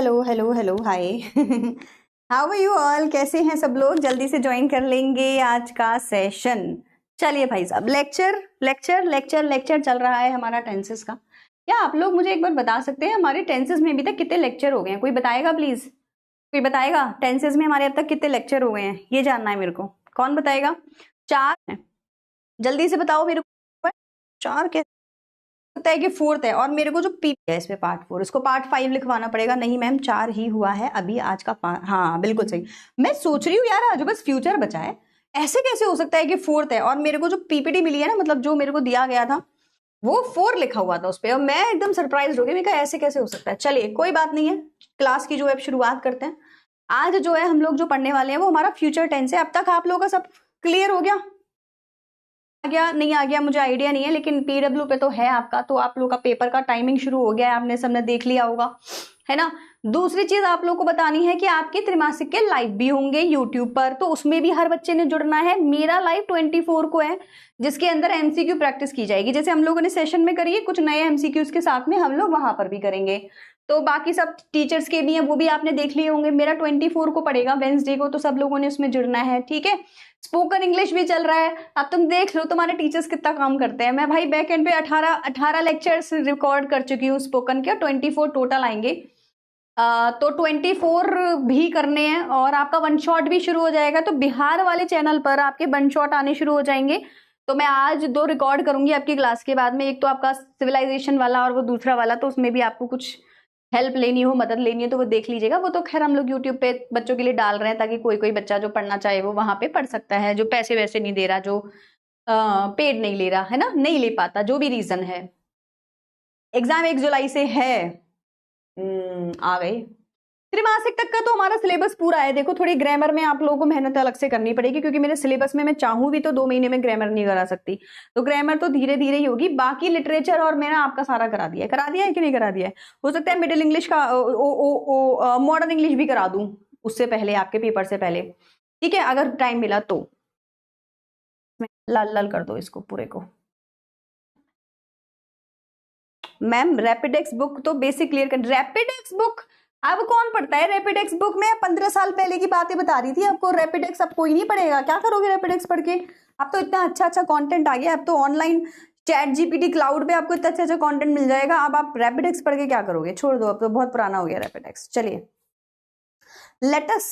Hello hello hello hi. How are you all, कैसे हैं सब लोग? जल्दी से ज्वाइन कर लेंगे आज का सेशन। चलिए भाई साहब, लेक्चर लेक्चर लेक्चर लेक्चर चल रहा है हमारा टेंसेस का। क्या आप लोग मुझे एक बार बता सकते हैं हमारे टेंसेस में अभी तक कितने लेक्चर हो गए हैं? कोई बताएगा प्लीज, कोई बताएगा टेंसेस में हमारे अब तक कितने लेक्चर हो गए हैं? ये जानना है मेरे को। कौन बताएगा? 4 है, जल्दी से बताओ मेरे को। 4 क्या लगता है कि 4th है, और मेरे को जो पी है इसमें पार्ट 4, इसको पार्ट 5 लिखवाना पड़ेगा। नहीं मैम, 4 ही हुआ है अभी आज का हाँ बिल्कुल सही। मैं सोच रही हूँ यार आज बस फ्यूचर बचा है, ऐसे कैसे हो सकता है कि 4th है और मेरे को जो पीपीटी मिली है ना, मतलब जो मेरे को दिया गया था वो 4 लिखा हुआ था उस पर, और मैं एकदम सरप्राइज हो गई। मैं कहा ऐसे कैसे हो सकता है। चलिए कोई बात नहीं है, क्लास की जो है शुरुआत करते हैं। आज जो है हम लोग जो पढ़ने वाले हैं वो हमारा फ्यूचर टेंस है। अब तक आप लोगों का सब क्लियर हो गया? आ गया नहीं आ गया मुझे आइडिया नहीं है, लेकिन पीडब्ल्यू पे तो है आपका, तो आप लोग का पेपर का टाइमिंग शुरू हो गया है, आपने सबने देख लिया होगा, है ना। दूसरी चीज आप लोग को बतानी है कि आपके त्रैमासिक के लाइव भी होंगे यूट्यूब पर, तो उसमें भी हर बच्चे ने जुड़ना है। मेरा लाइव 24 को है, जिसके अंदर एमसीक्यू प्रैक्टिस की जाएगी, जैसे हम लोगों ने सेशन में करी है, कुछ नए एमसीक्यूज के साथ में हम लोग वहां पर भी करेंगे। तो बाकी सब टीचर्स के भी हैं, वो भी आपने देख लिए होंगे। मेरा 24 को पड़ेगा वेंसडे को, तो सब लोगों ने उसमें जुड़ना है, ठीक है। स्पोकन इंग्लिश भी चल रहा है, अब तुम देख लो तुम्हारे टीचर्स कितना काम करते हैं। मैं भाई बैक एंड पे 18 लेक्चर्स रिकॉर्ड कर चुकी हूँ स्पोकन के, 24 टोटल आएंगे। तो 24 भी करने हैं, और आपका वन शॉट भी शुरू हो जाएगा। तो बिहार वाले चैनल पर आपके वन शॉट आने शुरू हो जाएंगे। तो मैं आज 2 रिकॉर्ड करूंगी आपकी क्लास के बाद में, एक तो आपका सिविलाइजेशन वाला और वो दूसरा वाला, तो उसमें भी आपको कुछ हेल्प लेनी हो, मदद लेनी हो तो वो देख लीजिएगा। वो तो खैर हम लोग यूट्यूब पे बच्चों के लिए डाल रहे हैं, ताकि कोई कोई बच्चा जो पढ़ना चाहे वो वहां पे पढ़ सकता है, जो पैसे वैसे नहीं दे रहा, जो पेड नहीं ले रहा है ना, नहीं ले पाता, जो भी रीजन है। एग्जाम 1 जुलाई से है। आ गई। त्रैमासिक तक का तो हमारा सिलेबस पूरा है। देखो थोड़ी ग्रामर में आप लोगों को मेहनत अलग से करनी पड़ेगी, क्योंकि मेरे सिलेबस में मैं चाहूं भी तो 2 महीने में ग्रामर नहीं करा सकती, तो ग्रामर तो धीरे धीरे ही होगी। बाकी लिटरेचर और मैंने आपका सारा करा दिया है कि नहीं करा दिया है? हो सकता है मिडिल इंग्लिश का मॉडर्न इंग्लिश भी करा दूं उससे पहले, आपके पेपर से पहले, ठीक है, अगर टाइम मिला तो। लाल लाल कर दो इसको पूरे को। मैम रैपिडेक्स बुक तो बेसिक क्लियर कर। रैपिडेक्स बुक अब कौन पढ़ता है रैपिडेक्स बुक में? 15 साल पहले की बातें बता रही थी आपको। रैपिडेक्स अब कोई नहीं पढ़ेगा, क्या करोगे रैपिडेक्स पढ़ के? अब तो इतना अच्छा अच्छा कंटेंट आ गया, अब तो ऑनलाइन चैट जीपीटी क्लाउड पे आपको इतना अच्छा अच्छा कंटेंट मिल जाएगा। अब आप रैपिडेक्स पढ़ के क्या करोगे? छोड़ दो, अब तो बहुत पुराना हो गया रैपिडेक्स। चलिए let us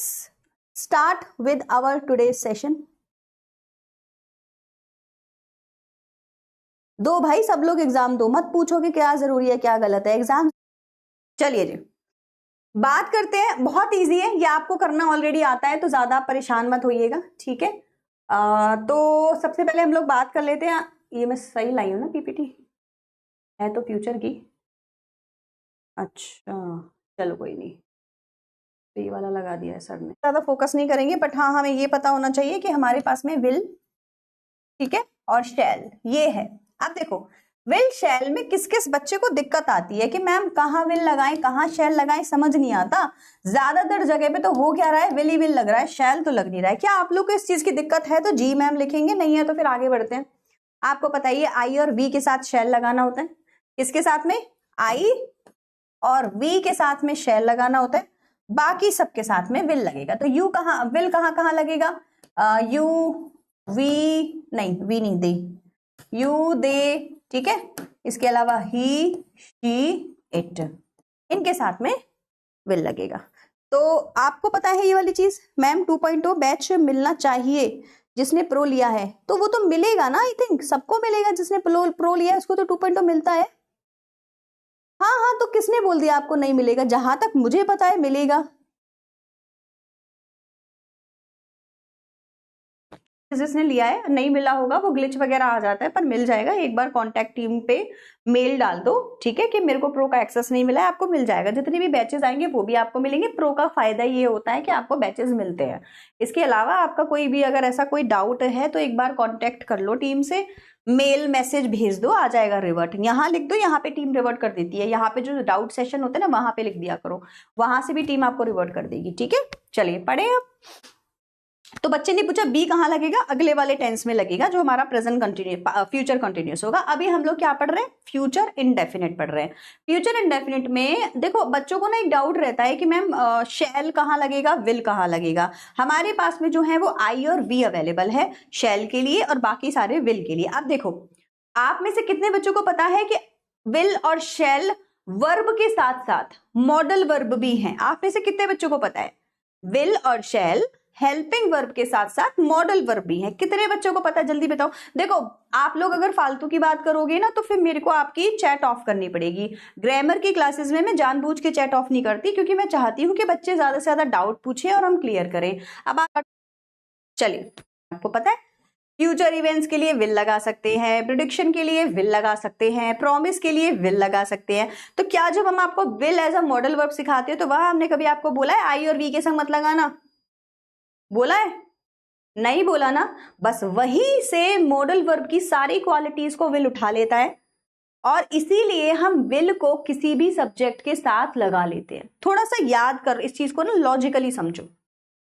start with our today session. दो भाई, सब लोग एग्जाम दो, मत पूछो कि क्या जरूरी है क्या गलत है एग्जाम। चलिए जी बात करते हैं, बहुत इजी है ये, आपको करना ऑलरेडी आता है, तो ज्यादा परेशान मत होइएगा, ठीक है। तो सबसे पहले हम लोग बात कर लेते हैं। ये मैं सही लाई हूं ना पीपीटी? है तो फ्यूचर की। अच्छा चलो कोई नहीं, तो ये वाला लगा दिया है सर ने। ज्यादा फोकस नहीं करेंगे, बट हाँ हमें ये पता होना चाहिए कि हमारे पास में विल, ठीक है, और शैल ये है। अब देखो विल शैल में किस किस बच्चे को दिक्कत आती है कि मैम कहाँ विल लगाएं कहाँ शैल लगाएं, समझ नहीं आता। ज्यादातर जगह पे तो हो क्या रहा है, विल ही विल लग रहा है, शैल तो लग नहीं रहा है। क्या आप लोग को इस चीज की दिक्कत है तो जी मैम लिखेंगे, नहीं है तो फिर आगे बढ़ते हैं। आपको पता ही है आई और वी के साथ शैल लगाना होता है। किसके साथ में? आई और वी के साथ में शैल लगाना होता है, बाकी सबके साथ में विल लगेगा। तो यू कहाँ, विल कहाँ कहाँ लगेगा? यू वी नहीं, वी नहीं, दे, यू दे, ठीक है। इसके अलावा ही शी इट, इनके साथ में विल लगेगा। तो आपको पता है ये वाली चीज, मैम 2.0 बैच मिलना चाहिए जिसने प्रो लिया है, तो वो तो मिलेगा ना, आई थिंक सबको मिलेगा। जिसने प्रो लिया है उसको तो 2.0 मिलता है। हाँ हाँ, तो किसने बोल दिया आपको नहीं मिलेगा? जहां तक मुझे पता है मिलेगा। जिसने लिया है नहीं मिला होगा, वो ग्लिच वगैरह आ जाता है, पर मिल जाएगा। एक बार कांटेक्ट टीम पे मेल डाल दो, ठीक है, कि मेरे को प्रो का एक्सेस नहीं मिला है, आपको मिल जाएगा। जितने भी बैचेस आएंगे वो भी आपको मिलेंगे। प्रो का फायदा ये होता है कि आपको बैचेस मिलते हैं। इसके अलावा आपका कोई भी अगर ऐसा कोई डाउट है तो एक बार कॉन्टेक्ट कर लो टीम से, मेल मैसेज भेज दो, आ जाएगा रिवर्ट। यहाँ लिख दो, यहाँ पे टीम रिवर्ट कर देती है। यहाँ पे जो डाउट सेशन होते हैं ना वहां पे लिख दिया करो, वहां से भी टीम आपको रिवर्ट कर देगी, ठीक है। चलिए पढ़े अब। तो बच्चे ने पूछा बी कहाँ लगेगा, अगले वाले टेंस में लगेगा जो हमारा प्रेजेंट कंटिन्यूस फ्यूचर कंटिन्यूस होगा। अभी हम लोग क्या पढ़ रहे हैं, फ्यूचर इंडेफिनिट पढ़ रहे हैं। फ्यूचर इंडेफिनिट में देखो बच्चों को ना एक डाउट रहता है कि मैम शैल कहाँ लगेगा, विल कहाँ लगेगा। हमारे पास में जो है वो आई और वी अवेलेबल है शैल के लिए और बाकी सारे विल के लिए। अब देखो आप में से कितने बच्चों को पता है कि विल और शैल वर्ब के साथ साथ मॉडल वर्ब भी हैं। आप में से कितने बच्चों को पता है विल और शैल हेल्पिंग वर्ब के साथ साथ मॉडल वर्ब भी है? कितने बच्चों को पता है, जल्दी बताओ। देखो आप लोग अगर फालतू की बात करोगे ना तो फिर मेरे को आपकी चैट ऑफ करनी पड़ेगी। ग्रामर की क्लासेस में मैं जानबूझ के चैट ऑफ नहीं करती क्योंकि मैं चाहती हूँ कि बच्चे ज्यादा से ज्यादा डाउट पूछे और हम क्लियर करें। अब आप चलिए, आपको पता है फ्यूचर इवेंट्स के लिए विल लगा सकते हैं, प्रेडिक्शन के लिए विल लगा सकते हैं, प्रॉमिस के लिए विल लगा सकते हैं। तो क्या जब हम आपको will as a modal verb सिखाते हैं तो वहां हमने कभी आपको बोला है आई और वी के संग मत लगाना? बोला है? नहीं बोला ना। बस वहीं से मॉडल वर्ब की सारी क्वालिटीज को विल उठा लेता है और इसीलिए हम विल को किसी भी सब्जेक्ट के साथ लगा लेते हैं। थोड़ा सा याद कर इस चीज को ना, लॉजिकली समझो।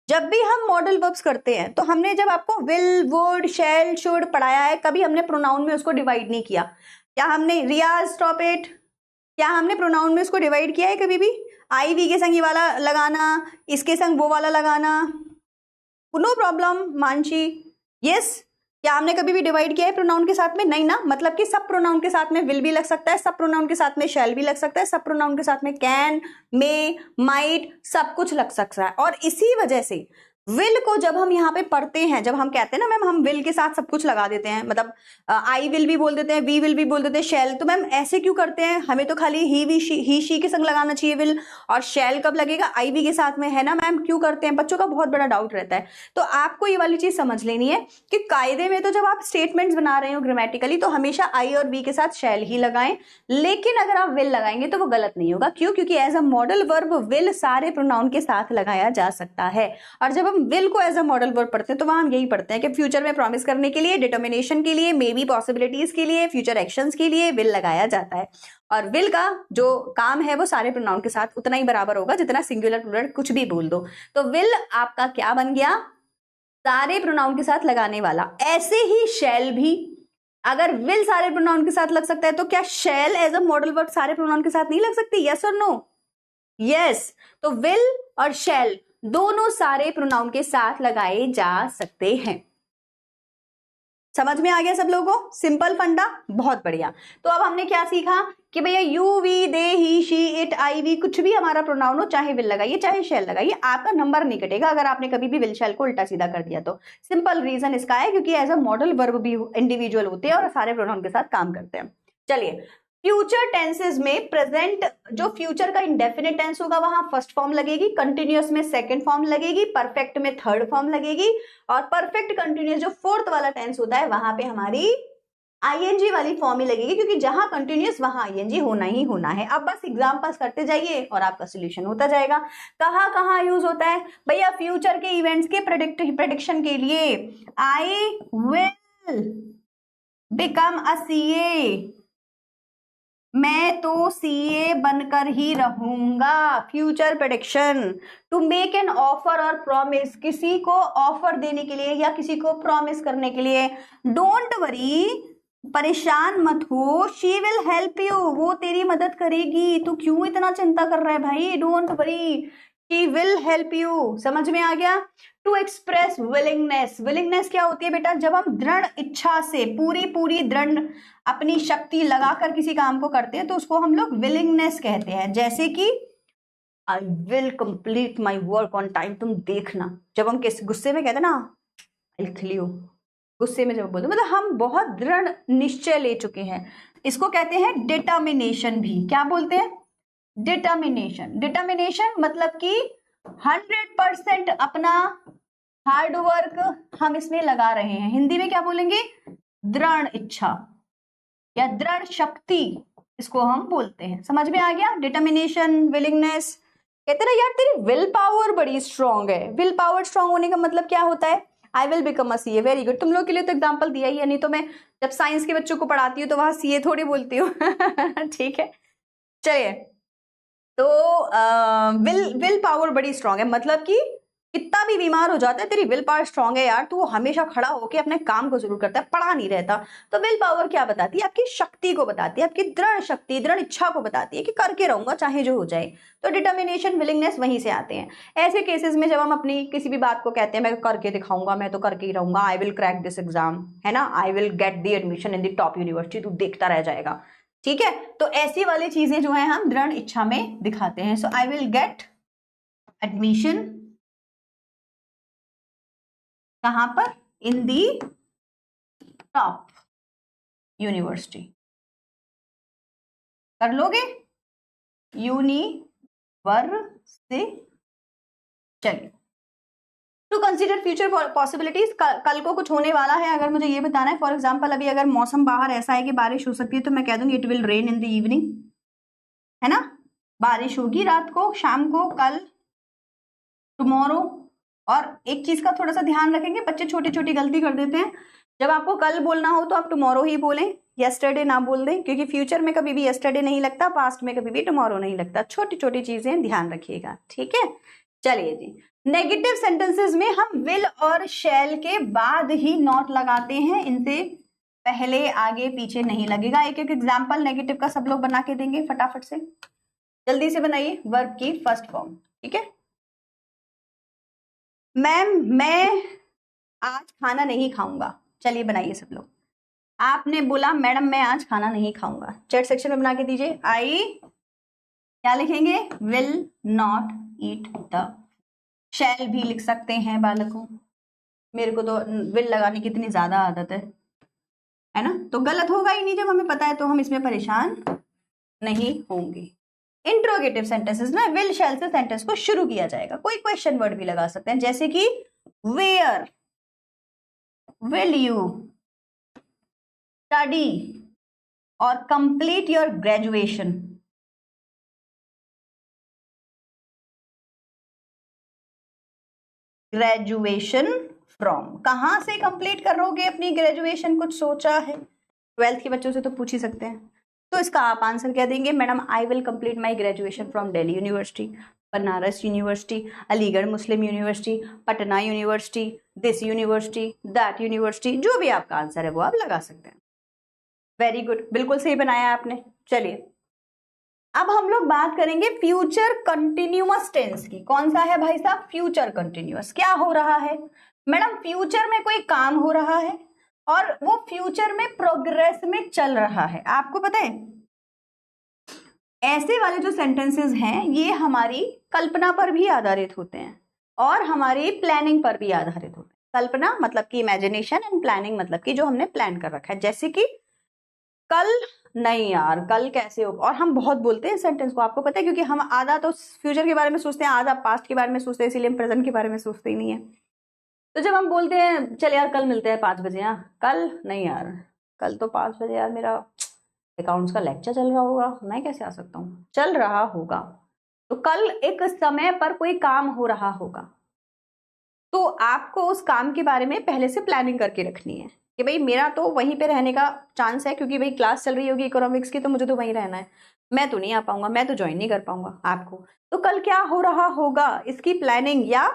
जब भी हम मॉडल वर्ब्स करते हैं तो हमने जब आपको विल, वुड, शैल, शुड पढ़ाया है कभी हमने प्रोनाउन में उसको डिवाइड नहीं किया। क्या हमने, रियाज स्टॉप इट, क्या हमने प्रोनाउन में उसको डिवाइड किया है कभी भी? आई वी के संग ये वाला लगाना, इसके संग वो वाला लगाना, नो प्रॉब्लम मानसी, यस। क्या हमने कभी भी डिवाइड किया है प्रोनाउन के साथ में? नहीं ना। मतलब कि सब प्रोनाउन के साथ में विल भी लग सकता है, सब प्रोनाउन के साथ में शैल भी लग सकता है, सब प्रोनाउन के साथ में कैन, मे, माइट, सब कुछ लग सकता है। और इसी वजह से विल को जब हम यहाँ पे पढ़ते हैं, जब हम कहते हैं ना मैम हम विल के साथ सब कुछ लगा देते हैं, मतलब आई विल भी बोल देते हैं, वी विल भी बोल देते हैं, शैल, तो मैम ऐसे क्यों करते हैं? हमें तो खाली ही शी के संग लगाना चाहिए विल, और शैल कब लगेगा? आई वी के साथ में, है ना मैम? क्यों करते हैं? बच्चों का बहुत बड़ा डाउट रहता है। तो आपको ये वाली चीज समझ लेनी है कि कायदे में तो जब आप स्टेटमेंट्स बना रहे हो ग्रामेटिकली तो हमेशा आई और वी के साथ शैल ही लगाएं, लेकिन अगर आप विल लगाएंगे तो वो गलत नहीं होगा। क्यों? क्योंकि as a modal verb will सारे प्रोनाउन के साथ लगाया जा सकता है। और जब हम विल को एज अ मॉडल वर्ब पढ़ते हैं तो वहां हम यही पढ़ते हैं कि फ्यूचर में प्रॉमिस करने के लिए, डिटर्मिनेशन के लिए, मे बी पॉसिबिलिटीज के लिए, फ्यूचर एक्शंस के लिए विल लगाया जाता है। और विल का जो काम है वो सारे प्रोनाउन के साथ उतना ही बराबर होगा जितना सिंगुलर प्लूरल कुछ भी बोल दो। तो विल आपका क्या बन गया? सारे प्रोनाउन के साथ लगाने वाला। ऐसे ही शैल भी, अगर विल सारे प्रोनाउन के साथ लग सकता है तो क्या shall as a modal verb सारे प्रोनाउन के साथ नहीं लग सकती? यस और नो? यस। तो विल और शैल दोनों सारे प्रोनाउन के साथ लगाए जा सकते हैं। समझ में आ गया सब लोगों को? सिंपल फंडा, बहुत बढ़िया। तो अब हमने क्या सीखा कि भैया you, we, they, he, she, it, I, we कुछ भी हमारा प्रोनाउन हो, चाहे विल लगाइए चाहे शैल लगाइए, आपका नंबर नहीं कटेगा अगर आपने कभी भी विल शैल को उल्टा सीधा कर दिया तो। सिंपल रीजन इसका है क्योंकि एज अ मॉडल वर्ब भी इंडिविजुअल होते हैं और सारे प्रोनाउन के साथ काम करते हैं। चलिए, फ्यूचर टेंसेस में प्रेजेंट जो फ्यूचर का इंडेफिनिट टेंस होगा वहां फर्स्ट फॉर्म लगेगी, कंटिन्यूअस में सेकंड फॉर्म लगेगी, परफेक्ट में थर्ड फॉर्म लगेगी, और परफेक्ट कंटिन्यूअस जो फोर्थ वाला टेंस होता है वहां पे हमारी आईएनजी वाली फॉर्म ही लगेगी, क्योंकि जहां कंटिन्यूअस वहां आईएनजी होना ही होना है। अब बस एग्जांपल्स करते जाइए और आपका सोल्यूशन होता जाएगा। कहां कहां यूज होता है भैया? फ्यूचर के इवेंट्स के प्रेडिक्शन के लिए, I will become a CA, मैं तो सीए बनकर ही रहूंगा, future prediction. To make an offer और प्रॉमिस, किसी को ऑफर देने के लिए या किसी को प्रॉमिस करने के लिए। डोंट वरी, परेशान मत हो, शी विल हेल्प यू, वो तेरी मदद करेगी, तू क्यों इतना चिंता कर रहा है भाई? Don't worry, she will help you. समझ में आ गया? टू एक्सप्रेस विलिंगनेस, विलिंगनेस क्या होती है बेटा? जब हम दृढ़ इच्छा से पूरी दृढ़ अपनी शक्ति लगाकर किसी काम को करते हैं तो उसको हम लोग विलिंगनेस कहते हैं। जैसे कि I will complete my work on time, तुम देखना। जब हम किस गुस्से में कहते हैं ना आई किल यू, गुस्से में जब बोलते मतलब हम बहुत दृढ़ निश्चय ले चुके हैं, इसको कहते हैं डिटर्मिनेशन भी। क्या बोलते हैं? डिटर्मिनेशन। डिटर्मिनेशन मतलब कि 100% अपना हार्ड वर्क हम इसमें लगा रहे हैं। हिंदी में क्या बोलेंगे? दृढ़ इच्छा या दृढ़ शक्ति, इसको हम बोलते हैं। समझ में आ गया? Determination, willingness. कहते ना यार तेरी विल पावर बड़ी स्ट्रांग है। विल पावर स्ट्रांग होने का मतलब क्या होता है? आई will become a CA. Very good, तुम लोग के लिए तो एग्जाम्पल दिया ही है, नहीं तो मैं जब साइंस के बच्चों को पढ़ाती हूँ तो वहां सीए थोड़ी बोलती हूँ। ठीक है, चलिए। तो विल पावर बड़ी स्ट्रांग है मतलब कि कितना भी बीमार हो जाता है, तेरी विल पावर स्ट्रांग है यार, तू हमेशा खड़ा होके अपने काम को जरूर करता है, पड़ा नहीं रहता, तो विल पावर क्या बताती है? आपकी शक्ति को बताती है, आपकी दृढ़ शक्ति, दृढ़ इच्छा को बताती है कि करके रहूंगा चाहे जो हो जाए। तो डिटर्मिनेशन, विलिंगनेस वहीं से आते हैं। ऐसे केसेस में जब हम अपनी किसी भी बात को कहते हैं मैं करके दिखाऊंगा, मैं तो करके ही रहूंगा, I will crack this exam, है ना, I will get the admission in the top university, तू देखता रह जाएगा, ठीक है। तो ऐसी वाली चीजें जो है हम दृढ़ इच्छा में दिखाते हैं। सो आई विल गेट एडमिशन कहां पर? इन दी टॉप यूनिवर्सिटी। कर लोगे? यूनिवर्सिटी। चलिए, टू कंसिडर फ्यूचर पॉसिबिलिटीज, कल को कुछ होने वाला है, अगर मुझे ये बताना है, फॉर एग्जाम्पल अभी अगर मौसम बाहर ऐसा है कि बारिश हो सकती है, तो मैं कह दूंगी it will rain in the evening, है ना, बारिश होगी रात को, शाम को, कल, टुमारो। और एक चीज का थोड़ा सा ध्यान रखेंगे, बच्चे छोटी छोटी गलती कर देते हैं, जब आपको कल बोलना हो तो आप टुमारो ही बोलें, यस्टरडे ना बोल दें, क्योंकि फ्यूचर में कभी भी यस्टरडे नहीं लगता, पास्ट में कभी भी टुमारो नहीं लगता। छोटी छोटी चीजें ध्यान रखिएगा, ठीक है। चलिए जी, नेगेटिव सेंटेंसेस में हम विल और शैल के बाद ही नॉट लगाते हैं, इनसे पहले आगे पीछे नहीं लगेगा। एक एक एग्जाम्पल नेगेटिव का सब लोग बना के देंगे, फटाफट से जल्दी से बनाइए वर्ब की फर्स्ट फॉर्म, ठीक है। मैम मैं आज खाना नहीं खाऊंगा, चलिए बनाइए सब लोग। आपने बोला मैडम मैं आज खाना नहीं खाऊंगा, चैट सेक्शन में बना के दीजिए। आई क्या लिखेंगे? Will not eat the. Shall भी लिख सकते हैं बालकों, मेरे को तो विल लगाने की इतनी ज्यादा आदत है ना, तो गलत होगा ही नहीं, जब हमें पता है तो हम इसमें परेशान नहीं होंगे। इंट्रोगेटिव सेंटेंसेस ना, विल शैल से सेंटेंस को शुरू किया जाएगा, कोई क्वेश्चन वर्ड भी लगा सकते हैं, जैसे कि वेयर विल यू स्टडी और complete your graduation. Graduation from, कहां से कंप्लीट करोगे अपनी ग्रेजुएशन, कुछ सोचा है? 12th के बच्चों से तो पूछ ही सकते हैं, तो इसका आप आंसर क्या देंगे? Madam I will complete my graduation from Delhi university, Banaras university, Aligarh Muslim university, Patna university, this university, that university, जो भी आपका आंसर है वो आप लगा सकते हैं। वेरी गुड, बिल्कुल सही बनाया आपने। चलिए अब हम लोग बात करेंगे फ्यूचर कंटिन्यूअस टेंस की। कौन सा है भाई साहब? Future continuous. क्या हो रहा है मैडम? फ्यूचर में कोई काम हो रहा है और वो फ्यूचर में प्रोग्रेस में चल रहा है। आपको पता है ऐसे वाले जो सेंटेंसेस हैं ये हमारी कल्पना पर भी आधारित होते हैं और हमारी प्लानिंग पर भी आधारित होते हैं। कल्पना मतलब कि इमेजिनेशन, एंड प्लानिंग मतलब कि जो हमने प्लान कर रखा है, जैसे कि कल नहीं यार कल कैसे हो। और हम बहुत बोलते हैं सेंटेंस को, आपको पता है, क्योंकि हम आधा तो फ्यूचर के बारे में सोचते हैं, आधा पास्ट के बारे में सोचते हैं, इसीलिए हम प्रेजेंट के बारे में सोचते ही नहीं है। तो जब हम बोलते हैं चल यार कल मिलते हैं 5 बजे, यहाँ कल नहीं यार, कल तो 5 बजे यार मेरा अकाउंट्स का लेक्चर चल रहा होगा, मैं कैसे आ सकता हूँ, चल रहा होगा। तो कल एक समय पर कोई काम हो रहा होगा, तो आपको उस काम के बारे में पहले से प्लानिंग करके रखनी है कि भाई मेरा तो वहीं पे रहने का चांस है, क्योंकि भाई क्लास चल रही होगी इकोनॉमिक्स की, तो मुझे तो वहीं रहना है, मैं तो नहीं आ पाऊंगा, मैं तो ज्वाइन नहीं कर पाऊंगा आपको। तो कल क्या हो रहा होगा इसकी प्लानिंग, या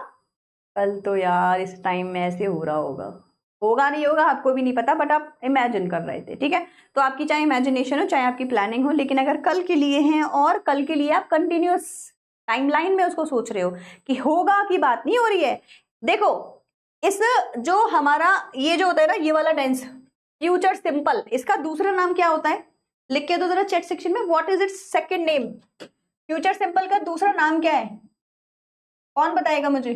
कल तो यार इस टाइम में ऐसे हो रहा होगा नहीं होगा आपको भी नहीं पता, बट आप इमेजिन कर रहे थे, ठीक है। तो आपकी चाहे इमेजिनेशन हो चाहे आपकी प्लानिंग हो, लेकिन अगर कल के लिए हैं और कल के लिए आप कंटिन्यूअस टाइमलाइन में उसको सोच रहे हो कि होगा की बात नहीं हो रही है। देखो इस जो हमारा ये जो होता है ना, ये वाला टेंस फ्यूचर सिंपल, इसका दूसरा नाम क्या होता है? लिख के दो जरा चैट सेक्शन में, what is it's second name? Future simple का दूसरा नाम क्या है? कौन बताएगा मुझे?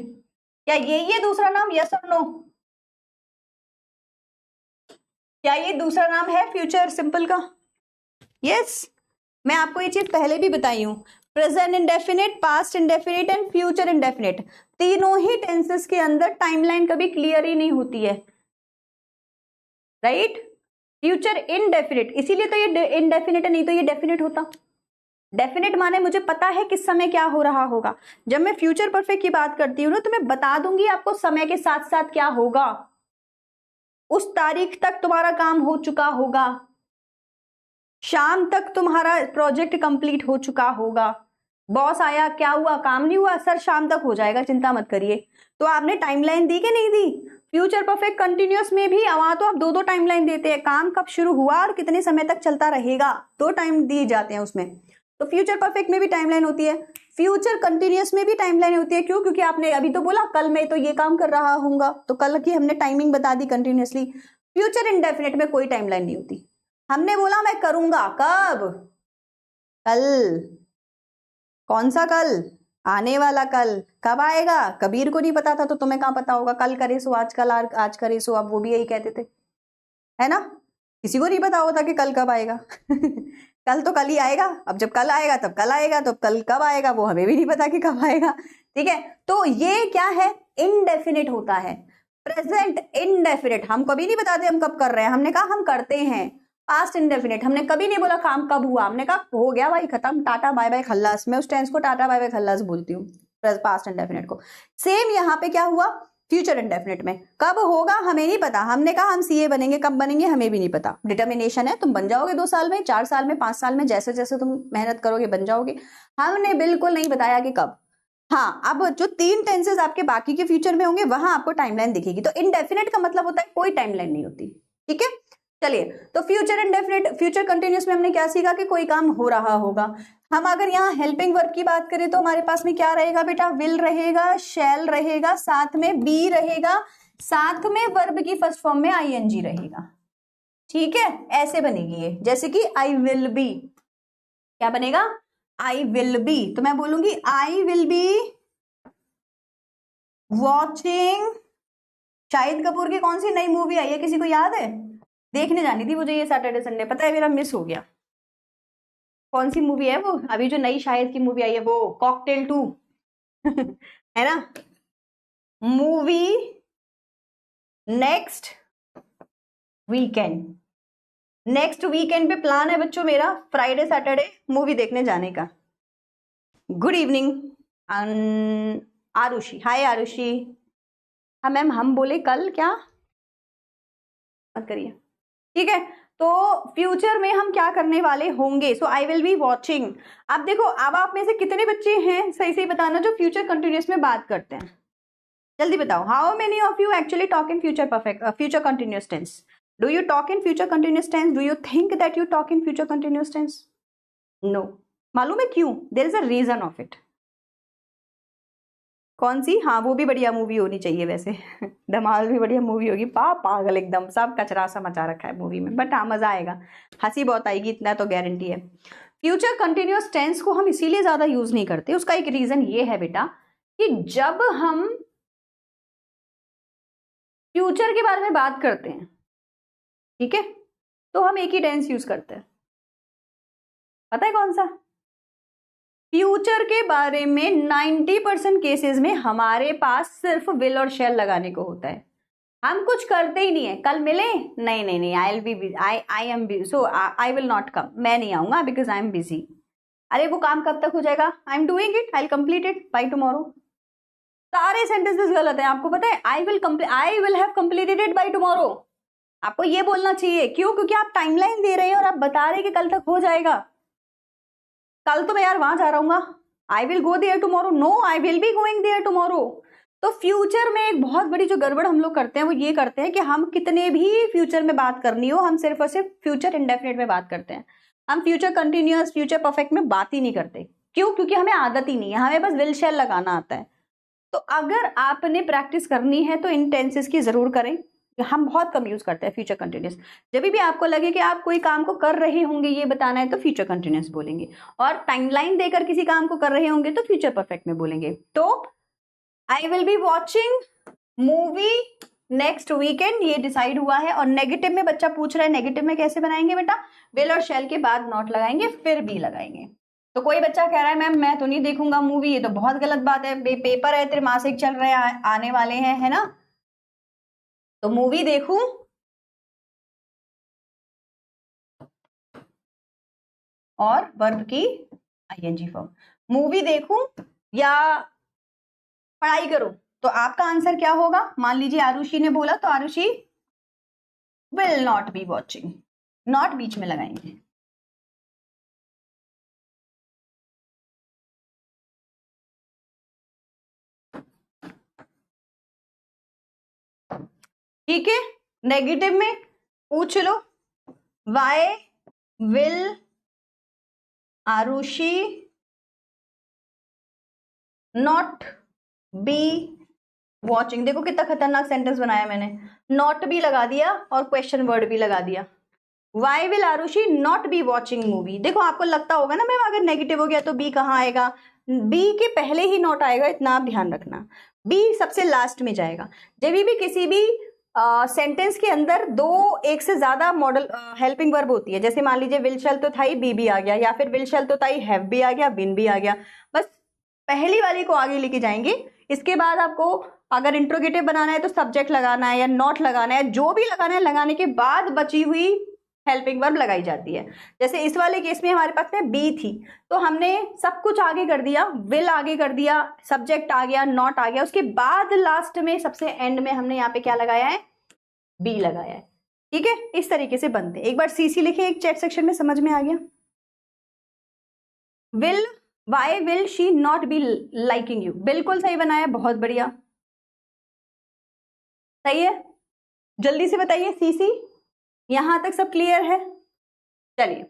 क्या ये दूसरा नाम? यस और नो? क्या ये दूसरा नाम है फ्यूचर सिंपल का? यस। मैं आपको ये चीज पहले भी बताई हूं, present indefinite, past indefinite and future indefinite, तीनों ही टेंसेस के अंदर टाइमलाइन कभी क्लियर ही नहीं होती है, राइट। फ्यूचर इनडेफिनिट, इसीलिए तो ये इनडेफिनिट है, नहीं तो ये डेफिनिट होता। डेफिनेट माने मुझे पता है किस समय क्या हो रहा होगा। जब मैं फ्यूचर परफेक्ट की बात करती हूँ ना, तो मैं बता दूंगी आपको समय के साथ साथ क्या होगा, उस तारीख तक तुम्हारा काम हो चुका होगा, शाम तक तुम्हारा प्रोजेक्ट कंप्लीट हो चुका होगा, बॉस आया, क्या हुआ, काम नहीं हुआ, सर शाम तक हो जाएगा, चिंता मत करिए। तो आपने टाइमलाइन दी कि नहीं दी? फ्यूचर परफेक्ट कंटिन्यूअस में भी वहां तो आप दो दो टाइमलाइन देते हैं, काम कब शुरू हुआ और कितने समय तक चलता रहेगा, दो टाइम दिए जाते हैं उसमें। तो फ्यूचर परफेक्ट में भी टाइमलाइन होती है, फ्यूचर कंटिन्यूअस में भी टाइमलाइन होती है। क्यों? क्योंकि आपने अभी तो बोला कल मैं तो ये काम कर रहा हूँगा, तो कल की हमने टाइमिंग बता दी कंटिन्यूअसली। फ्यूचर इंडेफिनिट में कोई टाइमलाइन नहीं होती, हमने बोला मैं करूंगा, कब? कल। कौन सा कल? आने वाला कल। कब आएगा? कबीर को नहीं पता था तो तुम्हें कहाँ पता होगा? कल करे सो आज, कल आज करे सो अब, वो भी यही कहते थे, है ना? किसी को नहीं पता होता कि कल कब आएगा कल तो कल ही आएगा, अब जब कल आएगा तब कल आएगा, तो कल कब आएगा वो हमें भी नहीं पता कि कब आएगा। ठीक है, तो ये क्या है? इनडेफिनिट होता है, प्रेजेंट इनडेफिनिट। हम कभी नहीं बताते हम कब कर रहे हैं, हमने कहा हम करते हैं। पास्ट इंडेफिनिट, हमने कभी नहीं बोला काम कब हुआ, हमने कहा हो गया भाई, खत्म, टाटा बाय बाय खल्लास। मैं उस टेंस को टाटा बाय बाय खल्लास बोलती हूँ, पास्ट इंडेफिनिट को। सेम यहाँ पे क्या हुआ? फ्यूचर इंडेफिनिट में कब होगा हमें नहीं पता, हमने कहा हम सीए बनेंगे, कब बनेंगे हमें भी नहीं पता। डिटर्मिनेशन है, तुम बन जाओगे 2 साल में, 4 साल में, 5 साल में, जैसे जैसे तुम मेहनत करोगे बन जाओगे। हमने बिल्कुल नहीं बताया कि कब। हाँ, अब जो 3 टेंसेस आपके बाकी के फ्यूचर में होंगे वहां आपको टाइमलाइन दिखेगी। तो इनडेफिनिट का मतलब होता है कोई टाइमलाइन नहीं होती। ठीक है, चलिए, तो फ्यूचर इंडेफिनिट, फ्यूचर कंटिन्यूअस में हमने क्या सीखा कि कोई काम हो रहा होगा। हम अगर यहाँ हेल्पिंग वर्ब की बात करें तो हमारे पास में क्या रहेगा बेटा? विल रहेगा, शैल रहेगा, साथ में बी रहेगा, साथ में वर्ब की फर्स्ट फॉर्म में आईएनजी रहेगा। ठीक है, ऐसे बनेगी ये, जैसे कि आई विल बी। क्या बनेगा? आई विल बी। तो मैं बोलूंगी आई will be watching. Shahid Kapoor की कौन सी नई मूवी आई है, किसी को याद है? देखने जानी थी मुझे ये सैटरडे संडे, पता है मेरा मिस हो गया। कौन सी मूवी है वो? अभी जो नई शाहिद की मूवी आई है वो कॉकटेल 2 है ना? Movie next weekend, next weekend पे प्लान है बच्चों मेरा, फ्राइडे सैटरडे मूवी देखने जाने का। Good evening Aarushi. Hi Aarushi. हाँ मैम, हम बोले कल क्या मत करिए। ठीक है, तो फ्यूचर में हम क्या करने वाले होंगे? सो आई विल बी वॉचिंग। अब देखो, अब आप में से कितने बच्चे हैं, सही सही बताना, जो फ्यूचर कंटिन्यूअस में बात करते हैं? जल्दी बताओ, how many of you actually talk in future perfect, future continuous tense? Do you talk in future continuous tense? Do you think that you talk in future continuous tense? No. मालूम है क्यों? There is a reason of it. कौन सी? हाँ, वो भी बढ़िया movie होनी चाहिए वैसे धमाल भी बढ़िया मूवी होगी, पागल एकदम, सब कचरा सा मचा रखा है मूवी में, बट हाँ मजा आएगा, हंसी बहुत आएगी, इतना तो गारंटी है। फ्यूचर कंटिन्यूअस टेंस को हम इसीलिए ज्यादा यूज नहीं करते, उसका एक रीजन ये है बेटा कि जब हम फ्यूचर के बारे में बात करते हैं, ठीक है, तो हम एक ही टेंस यूज करते हैं। पता है कौन सा? फ्यूचर के बारे में 90% केसेस में हमारे पास सिर्फ विल और शैल लगाने को होता है, हम कुछ करते ही नहीं है। कल मिले? नहीं नहीं नहीं, I will B, I am busy, so I will not come, मैं नहीं आऊंगा बिकॉज आई एम बिजी। अरे वो काम कब तक हो जाएगा? I am doing it, I will complete it by tomorrow. सारे सेंटेंसेस गलत है, आपको पता है? आई will have completed it by tomorrow, आपको ये बोलना चाहिए। क्यों? क्योंकि आप टाइमलाइन दे रहे हैं और आप बता रहे हैं कि कल तक हो जाएगा। कल तो मैं यार वहां जा रहा हूँ, I will go there tomorrow, no I will be going there tomorrow. तो फ्यूचर में एक बहुत बड़ी जो गड़बड़ हम लोग करते हैं वो ये करते हैं कि हम कितने भी फ्यूचर में बात करनी हो, हम सिर्फ और सिर्फ फ्यूचर इंडेफिनिट में बात करते हैं, हम फ्यूचर कंटिन्यूअस, फ्यूचर परफेक्ट में बात ही नहीं करते। क्यों? क्योंकि हमें आदत ही नहीं है, हमें बस विल शैल लगाना आता है। तो अगर आपने प्रैक्टिस करनी है तो इन टेंसेस की जरूर करें, हम बहुत कम यूज करते हैं फ्यूचर कंटिन्यूअस। जब भी आपको लगे कि आप कोई काम को कर रहे होंगे ये बताना है तो फ्यूचर कंटिन्यूअस बोलेंगे, और टाइमलाइन देकर किसी काम को कर रहे होंगे तो फ्यूचर परफेक्ट में बोलेंगे। तो आई will B watching movie next weekend, ये डिसाइड हुआ है। और नेगेटिव में बच्चा पूछ रहा है, नेगेटिव में कैसे बनाएंगे बेटा? विल और शैल के बाद नॉट लगाएंगे, फिर बी लगाएंगे। तो कोई बच्चा कह रहा है मैम मैं तो नहीं देखूंगा मूवी, ये तो बहुत गलत बात है, पेपर है, त्रिमासिक चल रहे हैं, आने वाले हैं, है ना? तो मूवी देखूं और वर्ब की आईएनजी फॉर्म, मूवी देखूं या पढ़ाई करूं? तो आपका आंसर क्या होगा? मान लीजिए आरुषि ने बोला तो Aarushi will not be watching, not बीच में लगाएंगे। ठीक है, नेगेटिव में पूछ लो, why will Arushi not be watching. देखो कितना खतरनाक सेंटेंस बनाया मैंने, नॉट भी लगा दिया और क्वेश्चन वर्ड भी लगा दिया। Why will Arushi not be watching movie. देखो आपको लगता होगा ना मैम अगर नेगेटिव हो गया तो बी कहाँ आएगा, बी के पहले ही नॉट आएगा, इतना आप ध्यान रखना। बी सबसे लास्ट में जाएगा। जब भी किसी भी सेंटेंस के अंदर दो एक से ज्यादा मॉडल हेल्पिंग वर्ब होती है, जैसे मान लीजिए विल शैल तो था ही, बी भी आ गया, या फिर विल शैल तो था ही, हैव भी आ गया, बिन भी आ गया, बस पहली वाली को आगे लेके जाएंगे। इसके बाद आपको अगर इंट्रोगेटिव बनाना है तो सब्जेक्ट लगाना है या नॉट लगाना है, जो भी लगाना है, लगाने के बाद बची हुई हेल्पिंग वर्ब लगाई जाती है। जैसे इस वाले केस में हमारे पास में बी थी तो हमने सब कुछ आगे कर दिया, विल आगे कर दिया, सब्जेक्ट आ गया, नॉट आ गया, उसके बाद लास्ट में सबसे एंड में हमने यहाँ पे क्या लगाया है, बी लगाया है। ठीक है, इस तरीके से बनते हैं। एक बार सीसी लिखे एक चैट सेक्शन में, समझ में आ गया। Will, why will she not be liking you, बिल्कुल सही बनाया, बहुत बढ़िया, सही है। जल्दी से बताइए सीसी, यहां तक सब क्लियर है। चलिए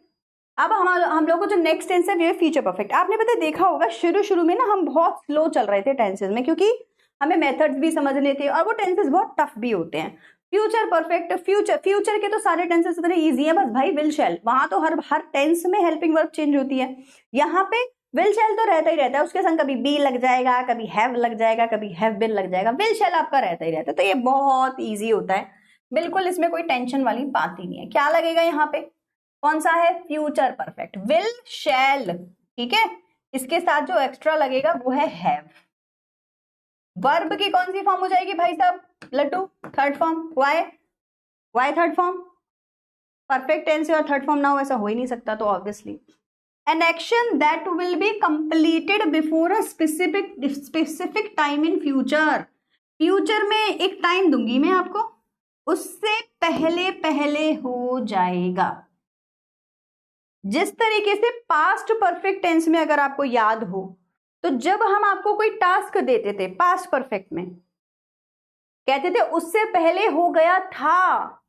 अब हम लोग को जो नेक्स्ट टेंस है वो है फ्यूचर परफेक्ट। आपने पता देखा होगा शुरू में ना हम बहुत स्लो चल रहे थे टेंसेस में, क्योंकि हमें मेथड्स भी समझने थे और वो टेंसेस बहुत टफ भी होते हैं। फ्यूचर परफेक्ट, फ्यूचर के तो सारे टेंसेस इतने इजी है, बस भाई विल शैल, वहां तो हर टेंस में हेल्पिंग वर्ब चेंज होती है। यहाँ पे विल शैल तो रहता ही रहता है, उसके संग कभी बी लग जाएगा, कभी हैव लग जाएगा, कभी हैव बिन लग जाएगा, विल शैल आपका रहता ही रहता है। तो ये बहुत ईजी होता है, बिल्कुल इसमें कोई टेंशन वाली बात ही नहीं है। क्या लगेगा यहाँ पे, कौन सा है, फ्यूचर परफेक्ट, विल शैल। ठीक है, इसके साथ जो एक्स्ट्रा लगेगा वो है हैव। वर्ब की कौन सी फॉर्म हो जाएगी भाई साहब, laddoo, third form. Why third form, perfect tense और थर्ड फॉर्म ना हो ऐसा हो ही नहीं सकता, तो obviously an action that will be completed before a specific time in future. Future में एक टाइम दूंगी मैं आपको, उससे पहले पहले हो जाएगा। जिस तरीके से पास्ट परफेक्ट टेंस में अगर आपको याद हो तो जब हम आपको कोई टास्क देते थे पास्ट परफेक्ट में, कहते थे उससे पहले हो गया था,